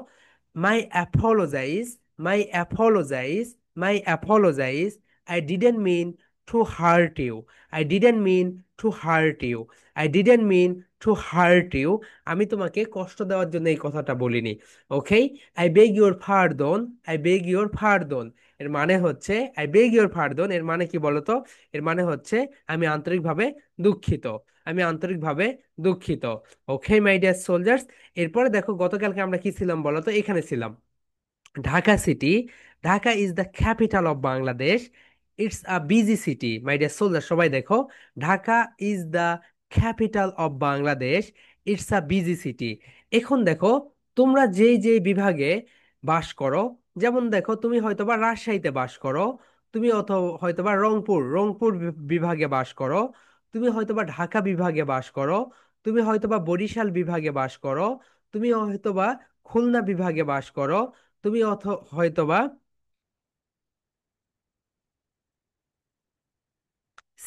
মাই apologize, my apologize, my apologize. I didn't mean to heart you, I didn't mean to heart you, I didn't mean to heart you. আমি তোমাকে কষ্ট দেওয়ার জন্য এই কথাটা বলিনি। ওকে, I beg your পারদন, I beg your পারদন। এর মানে হচ্ছে আই বেগ ইউর পারদন, এর মানে কি বলতো? এর মানে হচ্ছে আমি আন্তরিকভাবে দুঃখিত, আমি আন্তরিকভাবে দুঃখিত। ওকে মাই ডিয়ার সোলজার্স, এরপরে দেখো গতকালকে আমরা কি ছিলাম বলতো, এখানে ছিলাম Dhaka city. Dhaka is the capital of Bangladesh, it's a busy city. My dear soldier সবাই দেখো, Dhaka is the capital of Bangladesh, it's a busy city. এখন দেখো, তোমরা যেই যেই বিভাগে বাস করো, যেমন দেখো তুমি হয়তোবা রাজশাহীতে বাস করো, তুমি হয়তোবা রংপুর বিভাগে বাস করো, তুমি হয়তোবা ঢাকা বিভাগে বাস করো, তুমি হয়তোবা বরিশাল বিভাগে বাস করো, তুমি হয়তোবা খুলনা বিভাগে বাস করো, তুমি হয়তোবা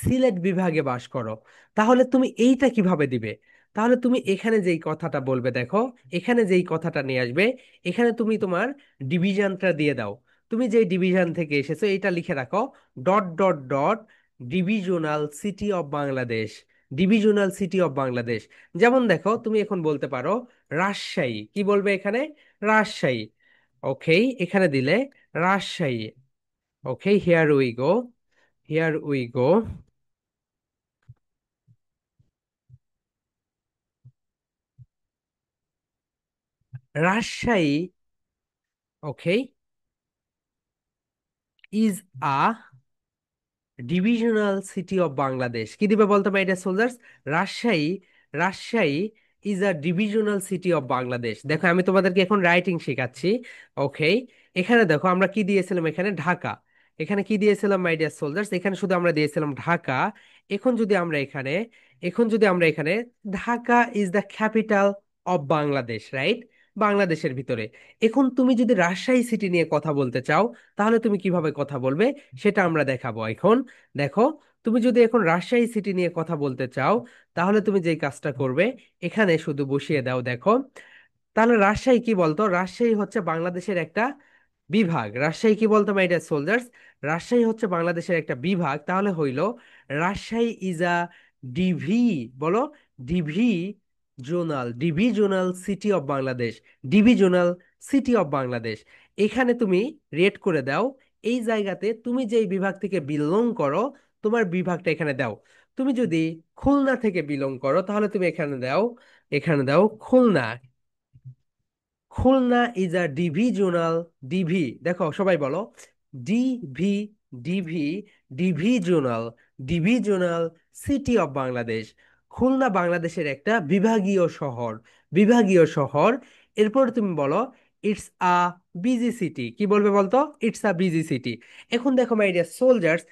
সিলেট বিভাগে বাস করো। তাহলে তুমি এইটা কিভাবে দিবে? তাহলে তুমি এখানে যেই কথাটা বলবে, দেখো এখানে যেই কথাটা নিয়ে আসবে, এখানে তুমি তোমার ডিভিশনটা দিয়ে দাও। তুমি যেই ডিভিশন থেকে এসেছো এটা লিখে রাখো, dot dot dot, divisional city of Bangladesh, divisional city of Bangladesh. যেমন দেখো তুমি এখন বলতে পারো রাজশাহী, কি বলবে এখানে? রাজশাহী। ওকে, এখানে দিলে রাজশাহী। ওকে, here we go, here we go, Rajshahi. Okay, is a divisional city of Bangladesh. কি দিবে বলতো my dear soldiers? Rajshahi, Rajshahi is a divisional city of Bangladesh. দেখো আমি তোমাদেরকে এখন রাইটিং শেখাচ্ছি। ওকে, এখানে দেখো আমরা কি দিয়েছিলাম, এখানে ঢাকা, এখানে কি দিয়েছিলাম মাই ডিয়ার সোলজার্স? এখানে শুধু আমরা দিয়েছিলাম ঢাকা। এখন যদি আমরা এখানে, এখন যদি আমরা এখানে, Dhaka is the capital of Bangladesh, right? বাংলাদেশের ভিতরে। এখন তুমি যদি রাজশাহী সিটি নিয়ে কথা বলতে চাও, তাহলে তুমি কিভাবে কথা বলবে সেটা আমরা দেখাবো এখন। দেখো, তুমি যদি এখন রাজশাহী সিটি নিয়ে কথা বলতে চাও, তাহলে তুমি যেই কাজটা করবে, এখানে শুধু বসিয়ে দাও। দেখো, তাহলে রাজশাহী কি বলতো? রাজশাহী হচ্ছে বাংলাদেশের একটা বিভাগ। রাজশাহী কি বলতো মাই ডিয়ার সোলজার্স? রাজশাহী হচ্ছে বাংলাদেশের একটা বিভাগ। তাহলে হইলো রাজশাহী ইজ আ ডিভি, বলো DV zonal, ডিভিজনাল city of Bangladesh, ডিভিজনাল city of Bangladesh. এখানে তুমি রেট করে দাও, এই জায়গাতে তুমি যেই বিভাগ থেকে বিলং করো তোমার বিভাগটা এখানে দাও। তুমি যদি খুলনা থেকে বিলং করো তাহলে তুমি এখানে দাও, এখানে দাও Khulna. Khulna is a ডিভিজনাল, DV দেখো সবাই বলো, DV, DV, ডিভিজনাল, ডিভিজনাল city of Bangladesh. Khulna বাংলাদেশের একটা বিভাগীয় শহর, বিভাগীয় শহর। এরপর তুমি বলো ইটস আ বিজি সিটি, কি বলবে বলতো? It's a busy city. এখন দেখো মাই ডিয়ার সোলজার্স,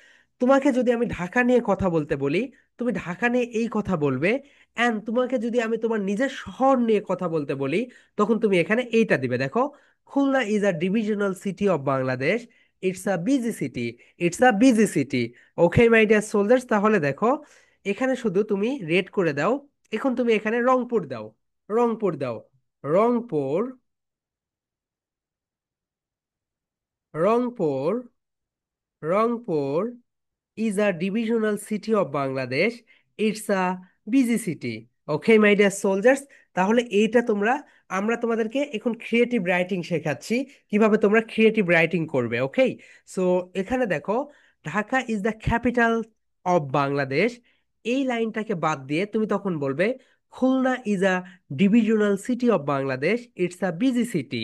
তোমাকে যদি আমি ঢাকা নিয়ে কথা বলতে বলি তুমি ঢাকা নিয়ে এই কথা বলবে, অ্যান্ড তোমাকে যদি আমি তোমার নিজের শহর নিয়ে কথা বলতে বলি তখন তুমি এখানে এইটা দিবে। দেখো, Khulna is a divisional city of Bangladesh, it's a busy city, it's a busy city. Okay my dear soldiers, তাহলে দেখো এখানে শুধু তুমি রেড করে দাও। এখন তুমি এখানে রংপুর দাও, রংপুর দাও, Rangpur, Rangpur, Rangpur is a divisional city of Bangladesh. It's a busy city. Okay my dear soldiers, তাহলে এইটা তোমরা, আমরা তোমাদেরকে এখন ক্রিয়েটিভ রাইটিং শেখাচ্ছি কিভাবে তোমরা ক্রিয়েটিভ রাইটিং করবে। ওকে, সো এখানে দেখো, Dhaka is the capital of Bangladesh, এই লাইনটাকে বাদ দিয়ে তুমি তখন বলবে Khulna is a divisional city of Bangladesh, it's a busy city.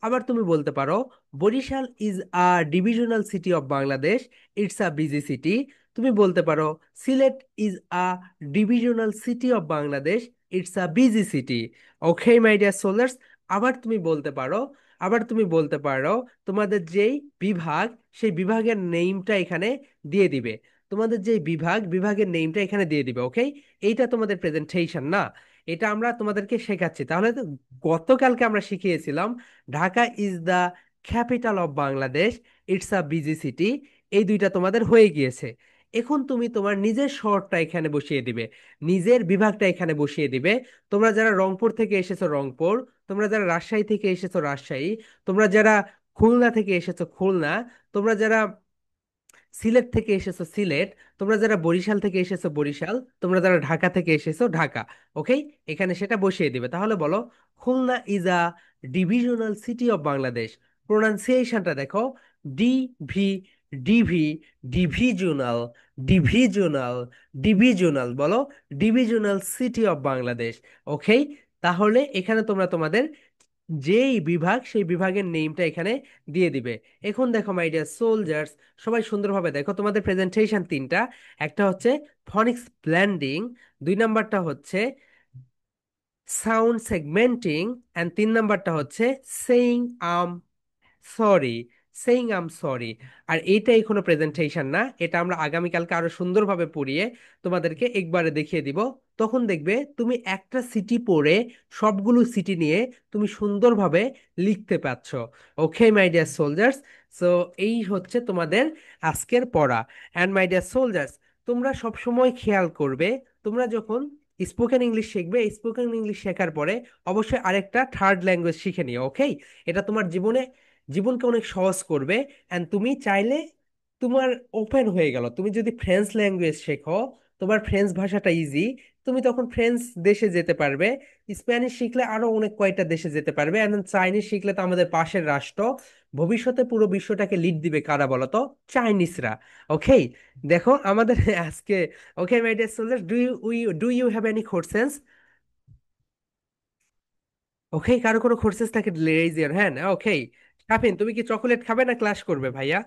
আবার তুমি বলতে পারো Barishal is a divisional city of Bangladesh, it's a busy city. তুমি বলতে পারো Sylhet is a divisional city of Bangladesh, it's a busy city. Okay my dear সোলার্স, আবার তুমি বলতে পারো, আবার তুমি বলতে পারো তোমাদের যেই বিভাগ সেই বিভাগের নেমটা এখানে দিয়ে দিবে, তোমাদের যেই বিভাগ বিভাগের নেমটা এখানে দিয়ে দিবে। ওকে, এইটা তোমাদের প্রেজেন্টেশন না, এটা আমরা তোমাদেরকে শেখাচ্ছি। তাহলে তো গতকালকে আমরা শিখিয়েছিলাম Dhaka is the capital of Bangladesh, it's a busy city, এই দুইটা তোমাদের হয়ে গিয়েছে। এখন তুমি তোমার নিজের শহরটা এখানে বসিয়ে দিবে, নিজের বিভাগটা এখানে বসিয়ে দিবে। তোমরা যারা রংপুর থেকে এসেছো রংপুর, তোমরা যারা রাজশাহী থেকে এসেছো রাজশাহী, তোমরা যারা খুলনা থেকে এসেছো খুলনা, তোমরা যারা সিলেট থেকে এসেছো সিলেট, তোমরা যারা বরিশাল থেকে এসেছো বরিশাল, তোমরা যারা ঢাকা থেকে এসেছো ঢাকা। ওকে, এখানে সেটা বসিয়ে দিবে। তাহলে বলো Khulna is a divisional city of Bangladesh. প্রোনাউন্সিয়েশনটা দেখো, ডিভি, ডিভি, ডিভিজনাল, ডিভিজনাল, ডিভিজনাল বলো, ডিভিজনাল সিটি অফ বাংলাদেশ। ওকে, তাহলে এখানে তোমরা তোমাদের যেই বিভাগ সেই বিভাগের নেমটা এখানে দিয়ে দিবে। এখন দেখো মাই ডিয়ার সোলজার্স, সবাই সুন্দরভাবে দেখো, তোমাদের প্রেজেন্টেশন তিনটা, একটা হচ্ছে ফনিক্স ব্লেন্ডিং, দুই নাম্বারটা হচ্ছে সাউন্ড সেগমেন্টিং, অ্যান্ড তিন নাম্বারটা হচ্ছে সেইং আম সরি, সেইং আম সরি। আর এইটাই কোনো প্রেজেন্টেশন না, এটা আমরা আগামীকালকে আরো সুন্দরভাবে পড়িয়ে তোমাদেরকে একবারে দেখিয়ে দিব। তখন দেখবে তুমি একটা সিটি পড়ে সবগুলো সিটি নিয়ে তুমি সুন্দরভাবে লিখতে পারছ। ওকে মাই ডিয়ার সোলজার্স, সো এই হচ্ছে তোমাদের আজকের পড়া। অ্যান্ড মাই ডিয়ার সোলজার্স, তোমরা সব সময় খেয়াল করবে, তোমরা যখন স্পোকেন ইংলিশ শিখবে, স্পোকেন ইংলিশ শেখার পরে অবশ্যই আরেকটা থার্ড ল্যাঙ্গুয়েজ শিখে নিও। ওকে, এটা তোমার জীবনকে অনেক সহজ করবে। অ্যান্ড তুমি চাইলে তোমার ওপেন হয়ে গেল, তুমি যদি ফ্রেঞ্চ ল্যাঙ্গুয়েজ শেখো, তোমার ফ্রেঞ্চ ভাষাটা ইজি, তুমি তখন ফ্রেঞ্চ দেশে যেতে পারবে, স্প্যানিশ শিখলে আরো অনেক কয়টা দেশে যেতে পারবে, এন্ড চাইনিজ শিখলে তো আমাদের পাশের রাষ্ট্র। ভবিষ্যতে পুরো বিশ্বটাকে লিড দিবে কারা বলো তো? চাইনিজরা। ওকে, দেখো আমাদের আজকে, ওকে my dear soldier, do you have any questions? ওকে, কারো কোনো কোর্সেস থাকে রেজ ইওর হ্যান্ড। ওকে, শাফিন তুমি কি চকোলেট খাবে না ক্লাস করবে ভাইয়া?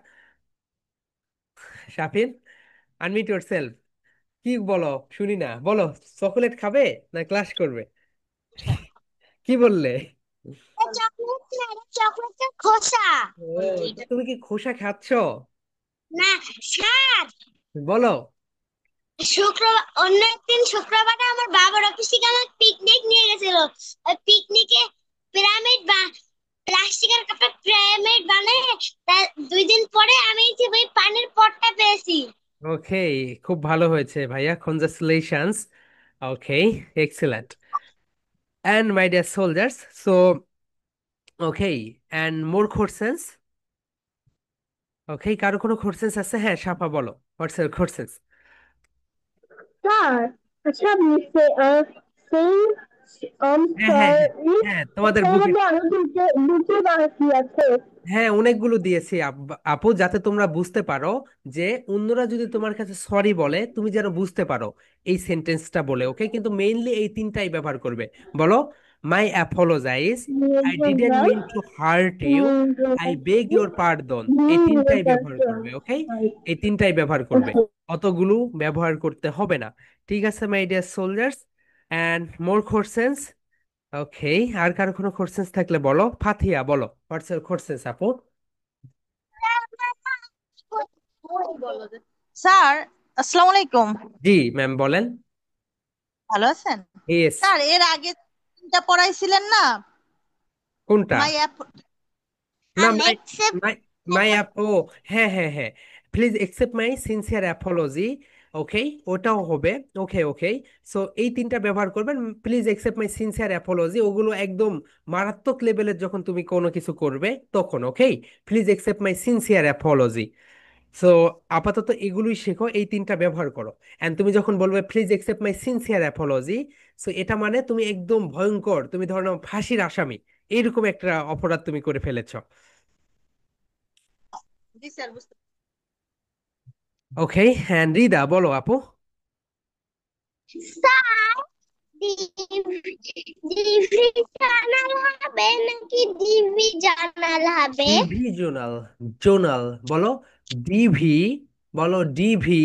Shafin, unmute your self. কি বলো, শুনি না, বলো চকোলেট খাবে না ক্লাস করবে? কি বললে? চকলেট না, এটা চকলেটের খোসা। ও, তো তুমি কি খোসা খাচ্ছ? না, স্যার, বলো। শুক্রবার, অন্য একদিন শুক্রবারে আমার বাবার অফিস থেকে আমার পিকনিক নিয়ে গেছিল। ওই পিকনিকে পিরামিড বা প্লাস্টিকের কাপে পিরামিড বানিয়ে তার 2 দিন পরে আমি যে ওই পানির পটটা পেয়েছি। ওকে, খুব ভালো হয়েছে ভাইয়া, congratulations. Okay, excellent. And my dear soldiers, so okay, and more questions? ওকে, কারো কোনো কোশ্চেন্স আছে? হ্যাঁ সাফা বলো, হোয়াটস ইউর কোশ্চেন্স? স্যার, আচ্ছা আপনি সেই হ্যাঁ হ্যাঁ হ্যাঁ সরি, হ্যাঁ, তোমাদের এখানে বুকে। কিন্তু আরো দুটো বাকি আছে। হ্যাঁ, অনেকগুলো দিয়েছি আপু, যাতে তোমরা বুঝতে পারো যে অন্যরা যদি তোমার কাছে সরি বলে তুমি যেন বুঝতে পারো এই সেন্টেন্সটা বলে। ওকে, কিন্তু মেইনলি এই তিনটাই ব্যবহার করবে। বলো, মাই apologize, I didn't mean to heart you, I beg your পার্দন। এই তিনটাই ব্যবহার করবে। ওকে, এই তিনটাই ব্যবহার করবে, অতগুলো ব্যবহার করতে হবে না। ঠিক আছে মাই dear soldiers, and more questions. ওকে, আর কারো কোনো কোশ্চেন্স থাকলে বলো। ফাতিহা বলো, হোয়াটস ইউর কোশ্চেন্স আপু? স্যার, আসসালামু আলাইকুম। জি ম্যাম, বলেন। ভালো আছেন? ইয়েস। স্যার, এর আগে তিনটা পড়াইছিলেন না? কোনটা? মাই অ্যাপ না, and my accept my my app, ও হ্যাঁ হ্যাঁ হ্যাঁ, please accept my sincere Apology. ওকে, ওটাও হবে। ওকে ওকে, সো এই তিনটা ব্যবহার করবেন। Please accept my sincere Apology, ওগুলো একদম মারাত্মক লেভেলের যখন তুমি কোনো কিছু করবে তখন। ওকে, please accept my sincere Apology. So আপাতত এগুলোই শেখো, এই তিনটা ব্যবহার করো। এন্ড তুমি যখন বলবে please accept my sincere Apology, so এটা মানে তুমি একদম ভয়ঙ্কর, তুমি ধরো ফাঁসির আসামি, এইরকম একটা অপরাধ তুমি করে ফেলেছো। জি স্যার, বুঝতে ওকে, হ্যাঁ রিদা বলো আপু। স্যার, ডিভি জানাল হবে নাকি ডিভি জানাল হবে? ডিভি জোনাল, জোনাল বলো। ডিভি বলো, ডিভি,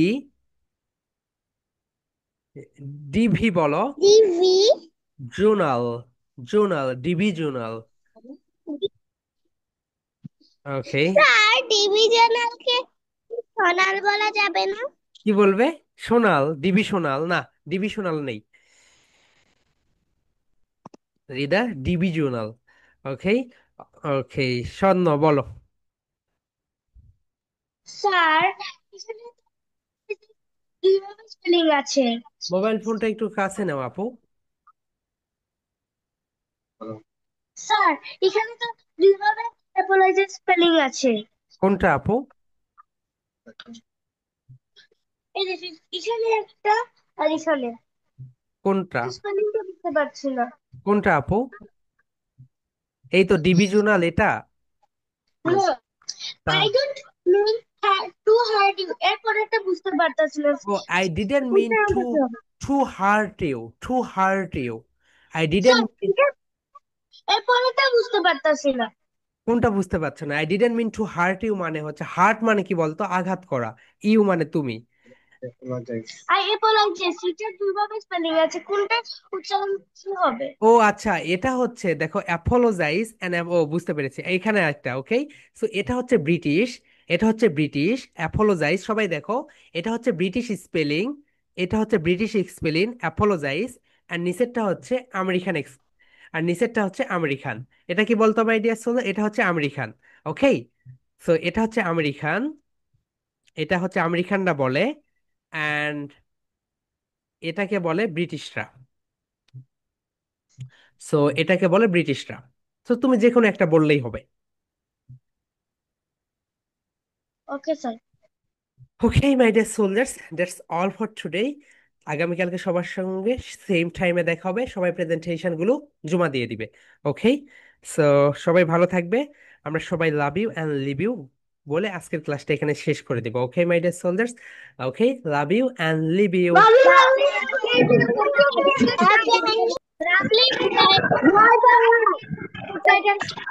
ডিভি বলো। DV. Zonal, zonal, DV zonal. ওকে, স্যার, ডিভি জানালকে সোনাল বলা যাবে না? কি বলবে? সোনাল, ডিভি সোনাল না, ডিভি সোনাল নেই রিদা, ডিভি জোনাল। ওকে ওকে, স্বর্ণ বলো। স্যার, এখানে কিভাবে স্পেলিং আছে? মোবাইল ফোনটা একটু কাছে নাও আপু। স্যার, এখানে তো দুইভাবে অ্যাপোলজাইজ স্পেলিং আছে। কোনটা আপু? এই যে এখানে একটা আর এখানে কোনটা? স্পেলিংটা বুঝতে পারছি না। কোনটা আপু? এই তো ডিভিজনাল এটা। নো, তা I don't mean to heart you, এরপর একটা বুঝতে পারতাছি না। ও, আই ডিডন্ট মিন কোনটা টু, আমাকে হবে? Two heart you, two heart you, I didn't. Sir, এরপরেরটা বুঝতে পারতাছি না। কোনটা বুঝতে পারছো না? I didn't mean to heart you মানে হচ্ছে, হার্ট মানে কি বলতো, আঘাত করা। ইউ মানে তুমি। আই অ্যাপোলজাইজ, এটা দুইভাবে স্পেলিং আছে, কোনটা উচ্চারণ কি হবে? ও আচ্ছা, এটা হচ্ছে দেখো অ্যাপোলোজাইজ এন্ড, ও বুঝতে পেরেছি, এইখানে একটা। ওকে, সো এটা হচ্ছে ব্রিটিশ, এটা হচ্ছে ব্রিটিশ অ্যাপোলোজাইজ। সবাই দেখো, এটা হচ্ছে ব্রিটিশ স্পেলিং, এটা হচ্ছে ব্রিটিশ স্পেলিং অ্যাপোলোজাইজ, আর নিচেরটা হচ্ছে আমেরিকান আর নিচেরটা হচ্ছে আমেরিকান। এটা কি বলতো মাই ডিয়ার সোনা? এটা হচ্ছে আমেরিকান। ওকে, সো এটা হচ্ছে আমেরিকান, এটা হচ্ছে আমেরিকানরা বলে, অ্যান্ড এটাকে বলে ব্রিটিশরা। সো এটাকে বলে ব্রিটিশরা। তো তুমি যে কোনো একটা বললেই হবে। Okay sir. Okay my dear soldiers, that's all for today. আগামীকালকে সবার সঙ্গে সেম টাইমে দেখা হবে, সবাই প্রেজেন্টেশন গুলো জমা দিয়ে দিবে। ওকে, সো সবাই ভালো থাকবে। আমরা সবাই love you and leave you বলে আজকের ক্লাসটা এখানে শেষ করে দিব। ওকে মাই dear soldiers, okay, love you and leave you. Lovely.